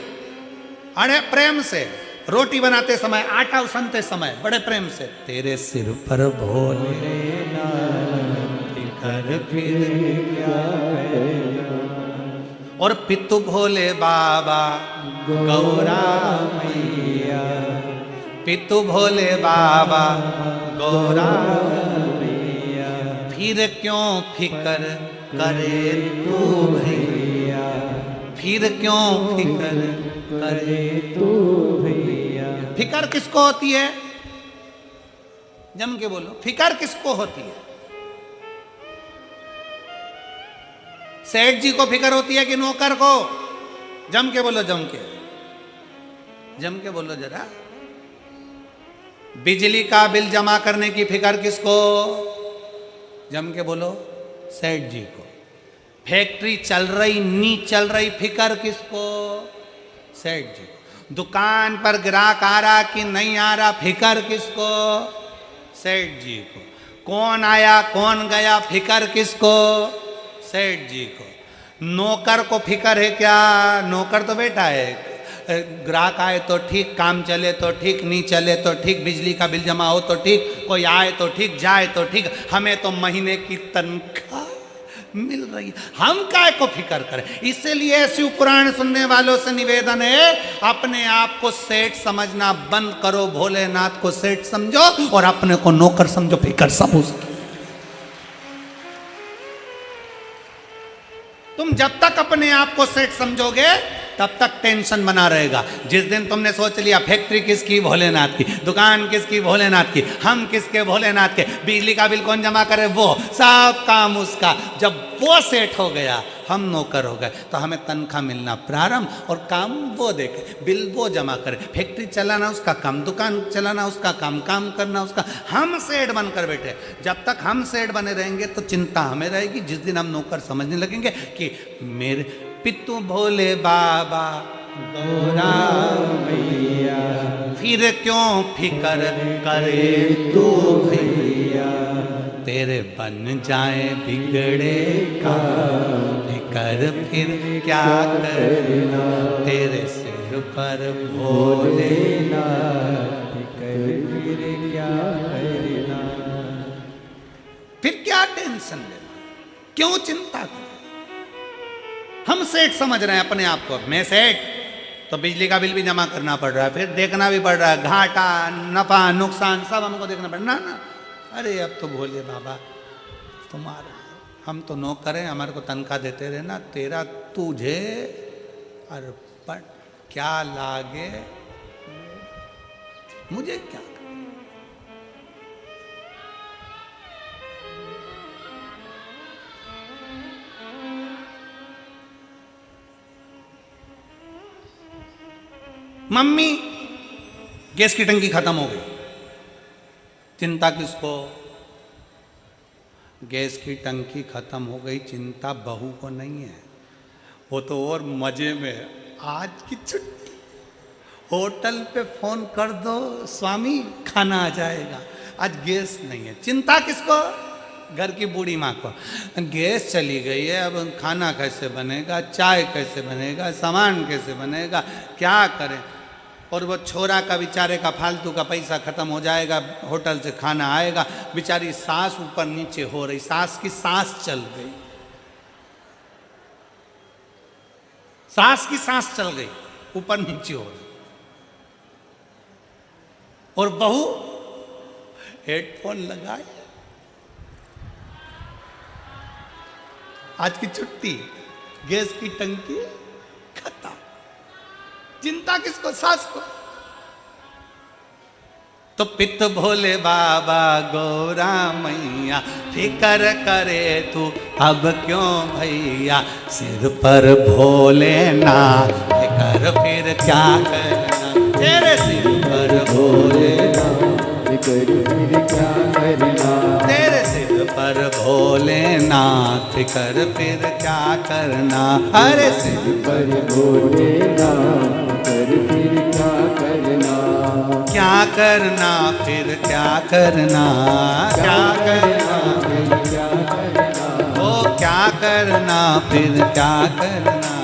अरे प्रेम से। रोटी बनाते समय, आटा उसनते समय बड़े प्रेम से, तेरे सिर पर भोलेनाथ फिर क्या करेगा। और पितु भोले बाबा गौरा मैया, पितु भोले बाबा गौरा मैया, फिर क्यों फिकर करे तू भैया, फिर क्यों फिकर करे तू भैया। फिकर किसको होती है, जम के बोलो, फिकर किसको होती है। सेठ जी को फिकर होती है कि नौकर को, जम के बोलो, जम के बोलो जरा। बिजली का बिल जमा करने की फिकर किसको, जम के बोलो, सेठ जी को। फैक्ट्री चल रही नहीं चल रही, फिकर किसको, सेठ जी को। दुकान पर ग्राहक आ रहा कि नहीं आ रहा, फिकर किसको, सेठ जी को। कौन आया कौन गया, फिकर किसको, सेठ जी को। नौकर को फिकर है क्या, नौकर तो बेटा है, ग्राहक आए तो ठीक, काम चले तो ठीक, नहीं चले तो ठीक, बिजली का बिल जमा हो तो ठीक, कोई आए तो ठीक, जाए तो ठीक, हमें तो महीने की तनख्वाह मिल रही है, हम काय को फिक्र करें। इसीलिए शिव पुराण सुनने वालों से निवेदन है, अपने आप को सेठ समझना बंद करो, भोलेनाथ को सेठ समझो और अपने को नौकर समझो, फिक्र सब उसकी। तुम जब तक अपने आप को सेठ समझोगे तब तक टेंशन बना रहेगा। जिस दिन तुमने सोच लिया फैक्ट्री किसकी, भोलेनाथ की, दुकान किसकी, भोलेनाथ की, हम किसके, भोलेनाथ के, बिजली का बिल कौन जमा करे, वो, सब काम उसका। जब वो सेट हो गया, हम नौकर हो गए, तो हमें तनख्वाह मिलना प्रारंभ और काम वो देखे, बिल वो जमा करे, फैक्ट्री चलाना उसका काम, दुकान चलाना उसका काम, काम करना उसका। हम सेठ बनकर बैठे। जब तक हम सेठ बने रहेंगे तो चिंता हमें रहेगी। जिस दिन हम नौकर समझने लगेंगे कि मेरे पितु भोले बाबा गौरा
मैया,
फिर क्यों फिकर करे तू भैया, तेरे बन जाए बिगड़े का फिकर फिर क्या करना, तेरे सिर पर भोलेनाथ
फिकर फिर क्या करना।
फिर क्या टेंशन लेना, क्यों चिंता करना। हम सेठ समझ रहे हैं अपने आप को, मैं सेठ, तो बिजली का बिल भी जमा करना पड़ रहा है, फिर देखना भी पड़ रहा है, घाटा नफा नुकसान सब हमको देखना पड़ रहा ना। अरे अब तो भोले बाबा तुम्हारा, हम तो नौकर हैं, हमारे को तनख्वाह देते रहना, तेरा तुझे अर्पण, क्या लागे मुझे क्या। मम्मी गैस की टंकी खत्म हो गई, चिंता किसको, गैस की टंकी खत्म हो गई, चिंता बहू को नहीं है, वो तो और मजे में, आज की छुट्टी, होटल पे फोन कर दो स्वामी खाना आ जाएगा, आज गैस नहीं है। चिंता किसको, घर की बूढ़ी माँ को, गैस चली गई है, अब खाना कैसे बनेगा, चाय कैसे बनेगा, सामान कैसे बनेगा, क्या करें। और वो छोरा का बेचारे का फालतू का पैसा खत्म हो जाएगा, होटल से खाना आएगा, बेचारी सास ऊपर नीचे हो रही, सास की सांस चल गई, सास की सांस चल गई, ऊपर नीचे हो रही, और बहू हेडफोन लगाए, आज की छुट्टी, गैस की टंकी खत्म। चिंता किसको, सास को। तो पित भोले बाबा गौरा मैया, फिकर करे तू अब क्यों भैया, सिर पर भोलेनाथ फिकर फिर क्या करना, तेरे सिर पर भोलेनाथ
फिकर फिर क्या करना,
तेरे सिर पर भोलेनाथ फिकर फिर क्या करना, अरे सिर
पर भोलेनाथ फिकर फिर क्या करना,
क्या करना फिर क्या करना, क्या करना
फिर क्या करना,
ओ क्या करना फिर क्या करना,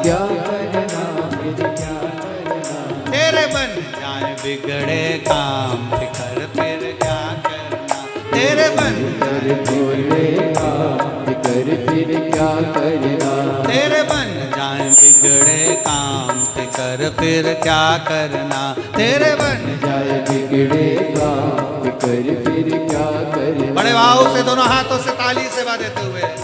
क्या करना फिर क्या करना,
तेरे बन जाए बिगड़े काम फिकर फिर क्या करना, तेरे बन
फिकर भोलेनाथ फिकर फिर क्या करना,
तेरे बन जाए बिगड़े काम फिकर फिर क्या करना, तेरे बन
जाए बिगड़ेगा फिकर फिर क्या करना।
बड़े भाव से दोनों हाथों से ताली सेवा देते हुए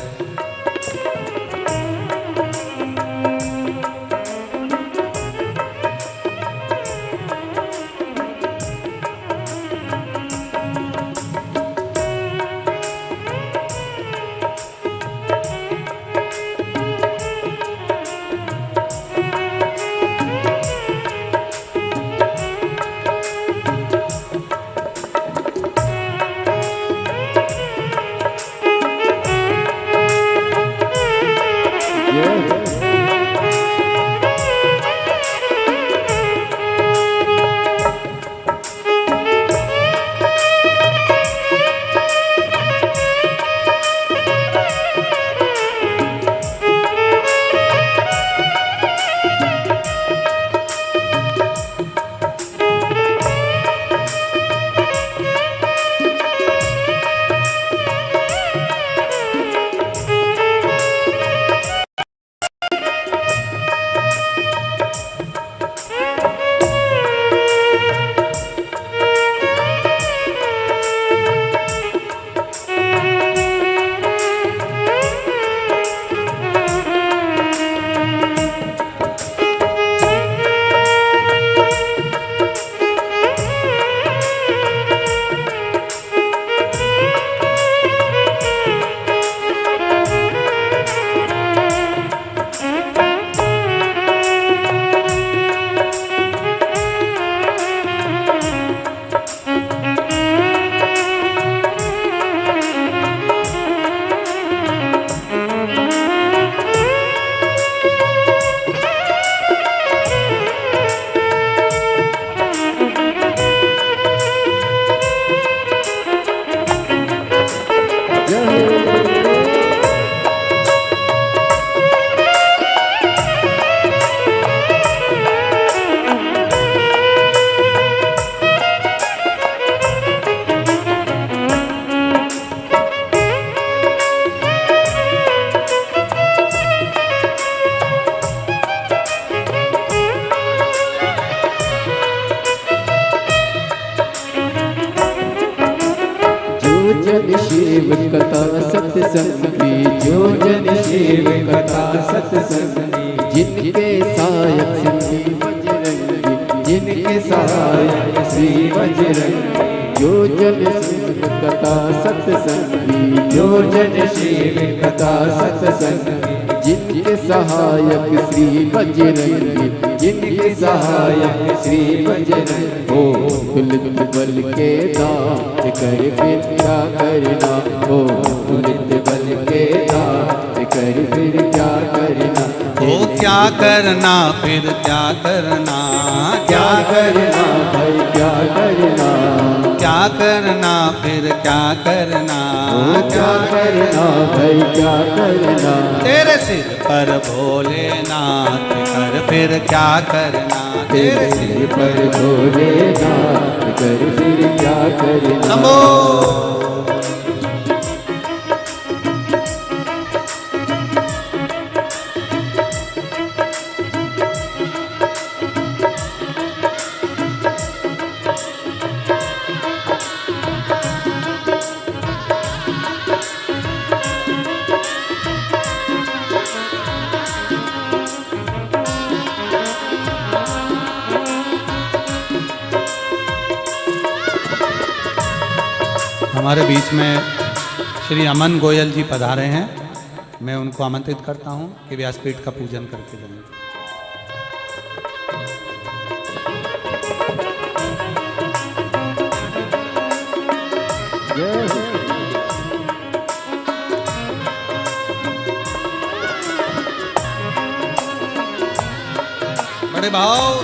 जन शिव कथा सत्संगी, जो जन शिव कथा सत्संगी, जिनके सहायक श्री बजरंगी, जिनके सहायक श्री बजरंगी, जो जन शिव कथा सत्संगी, जो जन शिव कथा सत्संगी, जिनके सहायक श्री बजरंगी, जिनके सहायक श्री बजरंगी। हो तुलित बल के दात कर फिर क्या करना, हो तुलित बल के दात कर फिर क्या करना,
हो क्या करना फिर क्या करना,
क्या करना भाई क्या करना,
क्या करना फिर क्या करना,
क्या करना भाई क्या करना,
तेरे सिर पर भोलेनाथ कर फिर क्या करना,
तेरे सिर पर भोलेनाथ कर फिर क्या करना।
शंभो हमारे बीच में श्री अमन गोयल जी पधारे हैं। मैं उनको आमंत्रित करता हूं कि व्यासपीठ का पूजन करके जाएं। बड़े भाव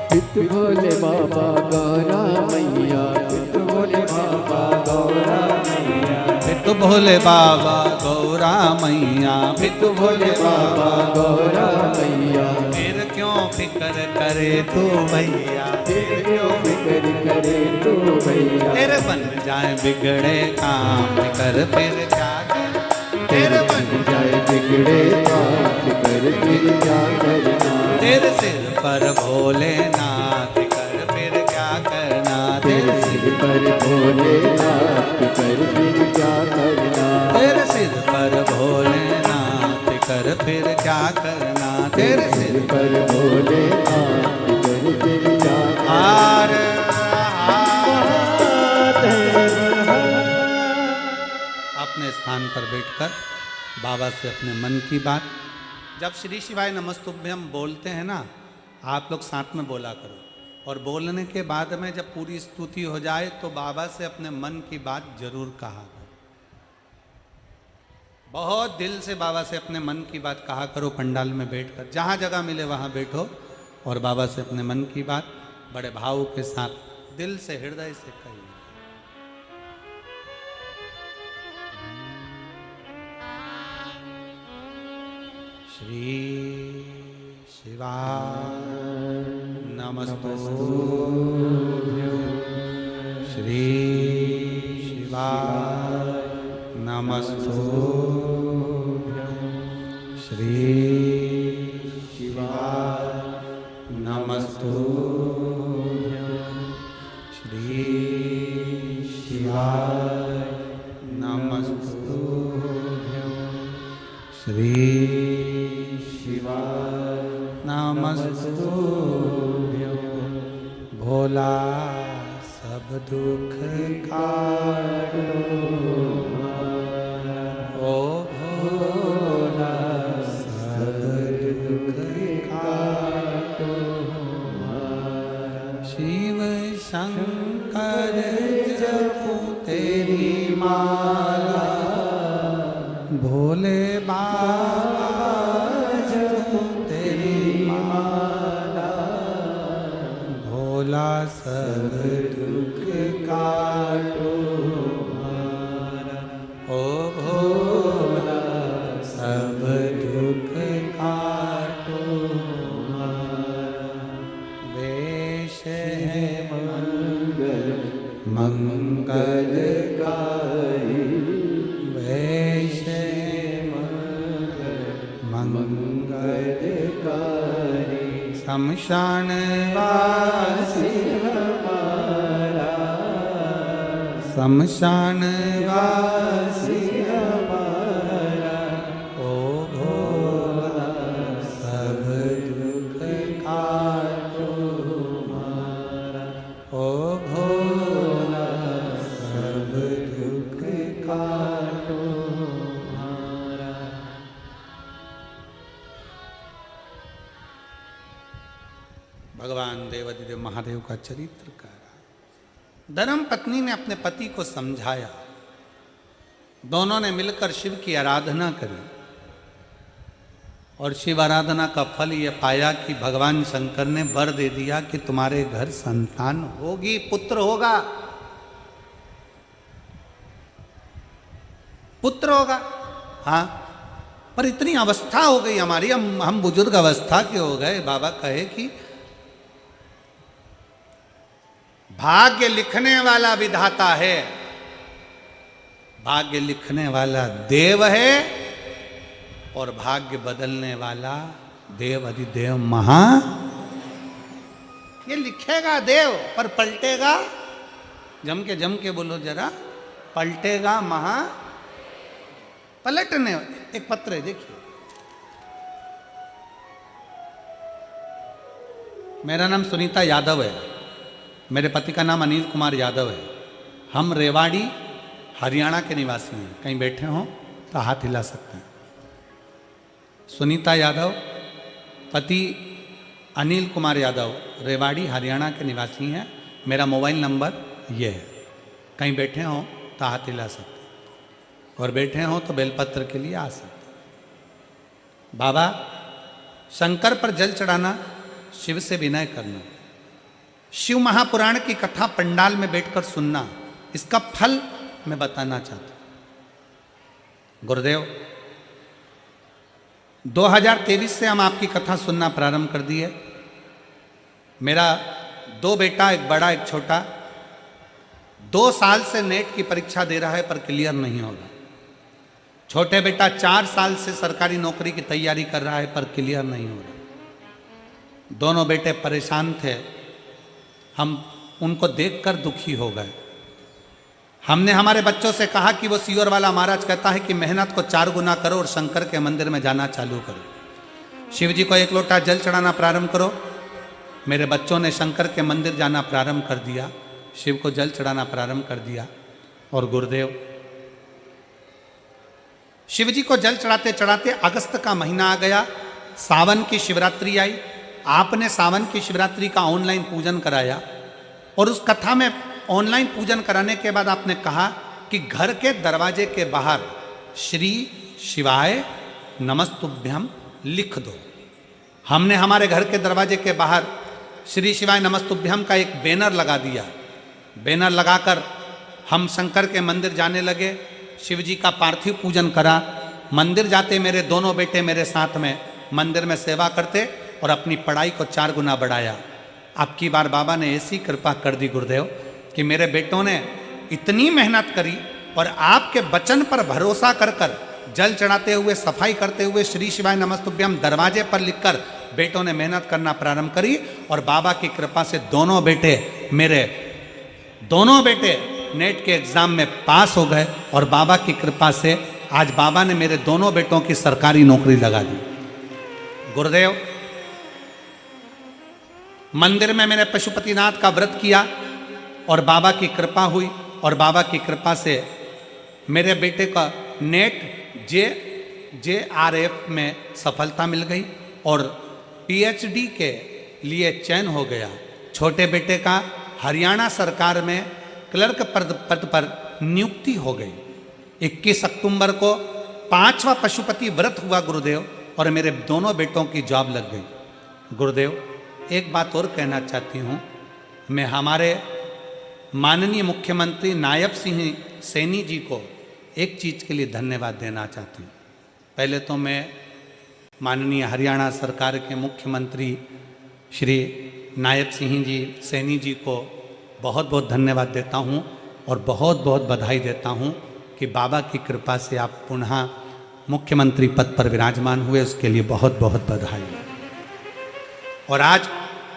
चित भोले बाबा गौरा मैया, चित भोले बाबा गौरा मैया,
पितु भोले बाबा गौरा मैया,
पितु भोले बाबा गौरा मैया,
फिर क्यों फिक्र करे तू भैया,
फिर क्यों फिक्र करे तू भैया,
तेरे बन जाए बिगड़े काम कर फिर क्या कर, तेरे बन
जाए बिगड़े काम कर फिर क्या करना,
तेरे सिर पर भोलेनाथ कर फिर क्या करना,
तेरे सिर पर भोलेनाथ कर फिर क्या करना,
तेरे सिर पर भोलेनाथ कर फिर क्या करना, तेरे सिर
पर भोलेनाथ कर फिर क्या
हार अपने स्थान पर बैठकर बाबा से अपने मन की बात, जब श्री शिवाय नमस्तुभ्यम बोलते हैं ना, आप लोग साथ में बोला करो, और बोलने के बाद में जब पूरी स्तुति हो जाए तो बाबा से अपने मन की बात जरूर कहा करो। बहुत दिल से बाबा से अपने मन की बात कहा करो। पंडाल में बैठकर जहाँ जगह मिले वहाँ बैठो और बाबा से अपने मन की बात बड़े भाव के साथ दिल से हृदय से कहिए। श्री शिवाय नमस्तुभ्यं, श्री शिवाय नमस्तुभ्यं, श्री शिवाय नमस्तुभ्यं, श्री शिवाय नमस्तुभ्यं, श्री नमस्तुभ्यं। भोला सब दुख काटो, ओ भोला सब दुख काटो, शिव सब दुख काटो वेश है मंगलकारी वेश मंगलकारी शमशान वासी हमारा शमशान वासी हमारा ओ भोला सब दुख काटो हमारा ओ भोला सब दुख काटो हमारा। भगवान देवाधिदेव महादेव का चरित्र का धर्म पत्नी ने अपने पति को समझाया, दोनों ने मिलकर शिव की आराधना करी और शिव आराधना का फल यह पाया कि भगवान शंकर ने वर दे दिया कि तुम्हारे घर संतान होगी, पुत्र होगा, पुत्र होगा। हाँ, पर इतनी अवस्था हो गई हमारी, हम बुजुर्ग अवस्था के हो गए। बाबा कहे कि भाग्य लिखने वाला विधाता है, भाग्य लिखने वाला देव है और भाग्य बदलने वाला देव अधिदेव महा। ये लिखेगा देव पर पलटेगा, जम के बोलो जरा, पलटेगा महा। पलटने एक पत्र है, देखिए। मेरा नाम सुनीता यादव है, मेरे पति का नाम अनिल कुमार यादव है। हम रेवाड़ी हरियाणा के निवासी हैं। कहीं बैठे हों तो हाथ हिला सकते हैं। सुनीता यादव, पति अनिल कुमार यादव, रेवाड़ी हरियाणा के निवासी हैं। मेरा मोबाइल नंबर ये है। कहीं बैठे हों तो हाथ हिला सकते हैं और बैठे हों तो बेलपत्र के लिए आ सकते हैं। बाबा, शंकर पर जल चढ़ाना, शिव से विनय करना, शिव महापुराण की कथा पंडाल में बैठकर सुनना, इसका फल मैं बताना चाहता हूं। गुरुदेव, 2023 से हम आपकी कथा सुनना प्रारंभ कर दिए। मेरा 2 बेटा, एक बड़ा एक छोटा, 2 साल से नेट की परीक्षा दे रहा है पर क्लियर नहीं होगा। छोटे बेटा 4 साल से सरकारी नौकरी की तैयारी कर रहा है पर क्लियर नहीं हो रहा। दोनों बेटे परेशान थे, हम उनको देखकर दुखी हो गए। हमने हमारे बच्चों से कहा कि वो सियोर वाला महाराज कहता है कि मेहनत को 4 गुना करो और शंकर के मंदिर में जाना चालू करो, शिव जी को 1 लोटा जल चढ़ाना प्रारंभ करो। मेरे बच्चों ने शंकर के मंदिर जाना प्रारंभ कर दिया, शिव को जल चढ़ाना प्रारंभ कर दिया। और गुरुदेव, शिव जी को जल चढ़ाते चढ़ाते अगस्त का महीना आ गया, सावन की शिवरात्रि आई। आपने सावन की शिवरात्रि का ऑनलाइन पूजन कराया और उस कथा में ऑनलाइन पूजन कराने के बाद आपने कहा कि घर के दरवाजे के बाहर श्री शिवाय नमस्तुभ्यम लिख दो। हमने हमारे घर के दरवाजे के बाहर श्री शिवाय नमस्तुभ्यम का एक बैनर लगा दिया। बैनर लगाकर हम शंकर के मंदिर जाने लगे, शिव जी का पार्थिव पूजन करा। मंदिर जाते मेरे दोनों बेटे मेरे साथ में मंदिर में सेवा करते और अपनी पढ़ाई को 4 गुना बढ़ाया। आपकी बार बाबा ने ऐसी कृपा कर दी गुरुदेव कि मेरे बेटों ने इतनी मेहनत करी और आपके वचन पर भरोसा कर कर जल चढ़ाते हुए, सफाई करते हुए श्री शिवाय नमस्तुभ्यम दरवाजे पर लिखकर बेटों ने मेहनत करना प्रारंभ करी। और बाबा की कृपा से दोनों बेटे नेट के एग्जाम में पास हो गए और बाबा की कृपा से आज बाबा ने मेरे दोनों बेटों की सरकारी नौकरी लगा दी। गुरुदेव, मंदिर में मैंने पशुपतिनाथ का व्रत किया और बाबा की कृपा हुई और बाबा की कृपा से मेरे बेटे का नेट JRF में सफलता मिल गई और PhD के लिए चयन हो गया। छोटे बेटे का हरियाणा सरकार में क्लर्क पद पर नियुक्ति हो गई। 21 अक्टूबर को 5वां पशुपति व्रत हुआ गुरुदेव और मेरे दोनों बेटों की जॉब लग गई। गुरुदेव, एक बात और कहना चाहती हूँ, मैं हमारे माननीय मुख्यमंत्री नायब सिंह सैनी जी को एक चीज़ के लिए धन्यवाद देना चाहती हूँ। पहले तो मैं माननीय हरियाणा सरकार के मुख्यमंत्री श्री नायब सिंह जी सैनी जी को बहुत बहुत धन्यवाद देता हूँ और बहुत बहुत बधाई देता हूँ कि बाबा की कृपा से आप पुनः मुख्यमंत्री पद पर विराजमान हुए, उसके लिए बहुत बहुत बधाई। और आज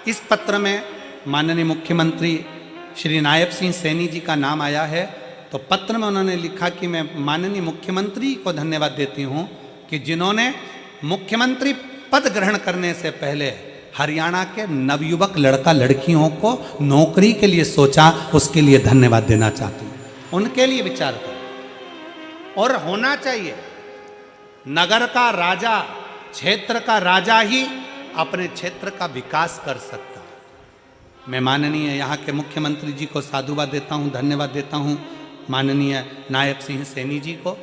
इस पत्र में माननीय मुख्यमंत्री श्री नायब सिंह सैनी जी का नाम आया है, तो पत्र में उन्होंने लिखा कि मैं माननीय मुख्यमंत्री को धन्यवाद देती हूँ कि जिन्होंने मुख्यमंत्री पद ग्रहण करने से पहले हरियाणा के नवयुवक लड़का लड़कियों को नौकरी के लिए सोचा, उसके लिए धन्यवाद देना चाहती हूँ। उनके लिए विचार करो और होना चाहिए। नगर का राजा, क्षेत्र का राजा ही अपने क्षेत्र का विकास कर सकता है। मैं माननीय यहाँ के मुख्यमंत्री जी को साधुवाद देता हूँ, धन्यवाद देता हूँ माननीय नायब सिंह सैनी जी को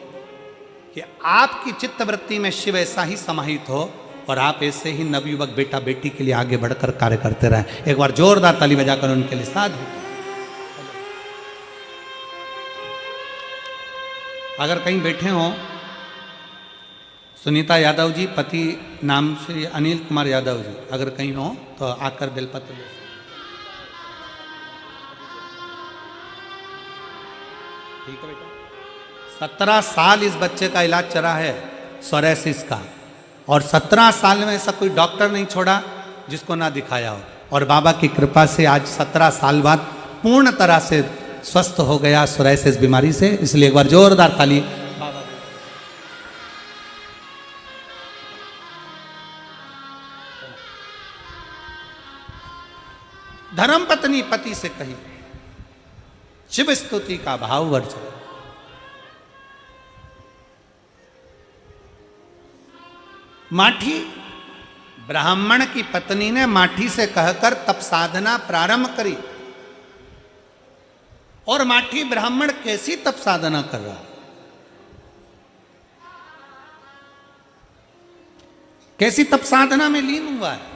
कि आपकी चित्तवृत्ति में शिव ऐसा ही समाहित हो और आप ऐसे ही नवयुवक बेटा बेटी के लिए आगे बढ़कर कार्य करते रहें। एक बार जोरदार ताली बजाकर उनके लिए साधु। अगर कहीं बैठे हो, सुनीता यादव जी, पति नाम श्री अनिल कुमार यादव जी, अगर कहीं हो तो आकर बेलपत्र ले। ठीक है बेटा। 17 साल इस बच्चे का इलाज चला है सोरेसिस का, और 17 साल में ऐसा कोई डॉक्टर नहीं छोड़ा जिसको ना दिखाया हो, और बाबा की कृपा से आज 17 साल बाद पूर्ण तरह से स्वस्थ हो गया सोरेसिस बीमारी से। इसलिए एक बार जोरदार ताली। धर्म पत्नी पति से कही, शिव स्तुति का भाव वर्ज। माठी ब्राह्मण की पत्नी ने माठी से कहकर तप साधना प्रारंभ करी, और माठी ब्राह्मण कैसी तप साधना कर रहा, कैसी तप साधना में लीन हुआ है।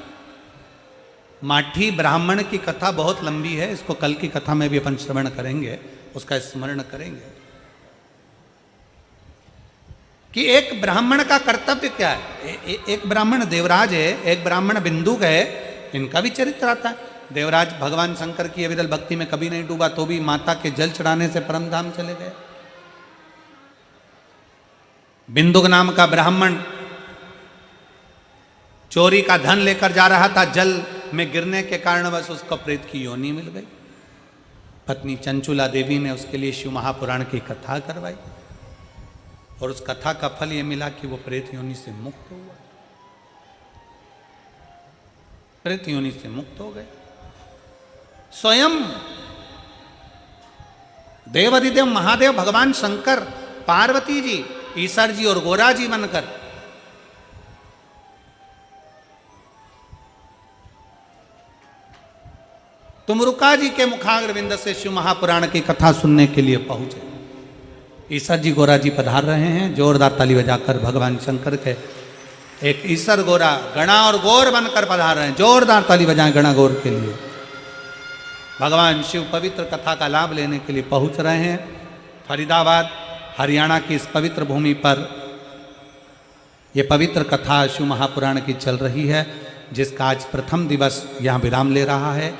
माठी ब्राह्मण की कथा बहुत लंबी है, इसको कल की कथा में भी अपन श्रवण करेंगे, उसका स्मरण करेंगे कि एक ब्राह्मण का कर्तव्य क्या है। एक ब्राह्मण देवराज है, एक ब्राह्मण बिंदुक है, इनका भी चरित्र आता है। देवराज भगवान शंकर की अविरल भक्ति में कभी नहीं डूबा, तो भी माता के जल चढ़ाने से परमधाम चले गए। बिंदुक नाम का ब्राह्मण चोरी का धन लेकर जा रहा था, जल में गिरने के कारण बस उसको प्रेत की योनि मिल गई। पत्नी चंचुला देवी ने उसके लिए शिव महापुराण की कथा करवाई, और उस कथा का फल ये मिला कि वो प्रेत योनि से मुक्त हुआ, प्रेत योनि से मुक्त हो गए। स्वयं देवाधिदेव महादेव भगवान शंकर, पार्वती जी, ईश्वर जी और गोरा जी बनकर तुमरुका जी के मुखाग्रविंद से शिव महापुराण की कथा सुनने के लिए पहुंचे। ईश्वर जी गोरा जी पधार रहे हैं, जोरदार ताली बजाकर भगवान शंकर के एक ईश्वर गोरा गणा और गौर बनकर पधार रहे हैं। जोरदार ताली बजाएं गणा गौर के लिए। भगवान शिव पवित्र कथा का लाभ लेने के लिए पहुंच रहे हैं। फरीदाबाद हरियाणा की इस पवित्र भूमि पर यह पवित्र कथा शिव महापुराण की चल रही है, जिसका आज प्रथम दिवस यहाँ विराम ले रहा है।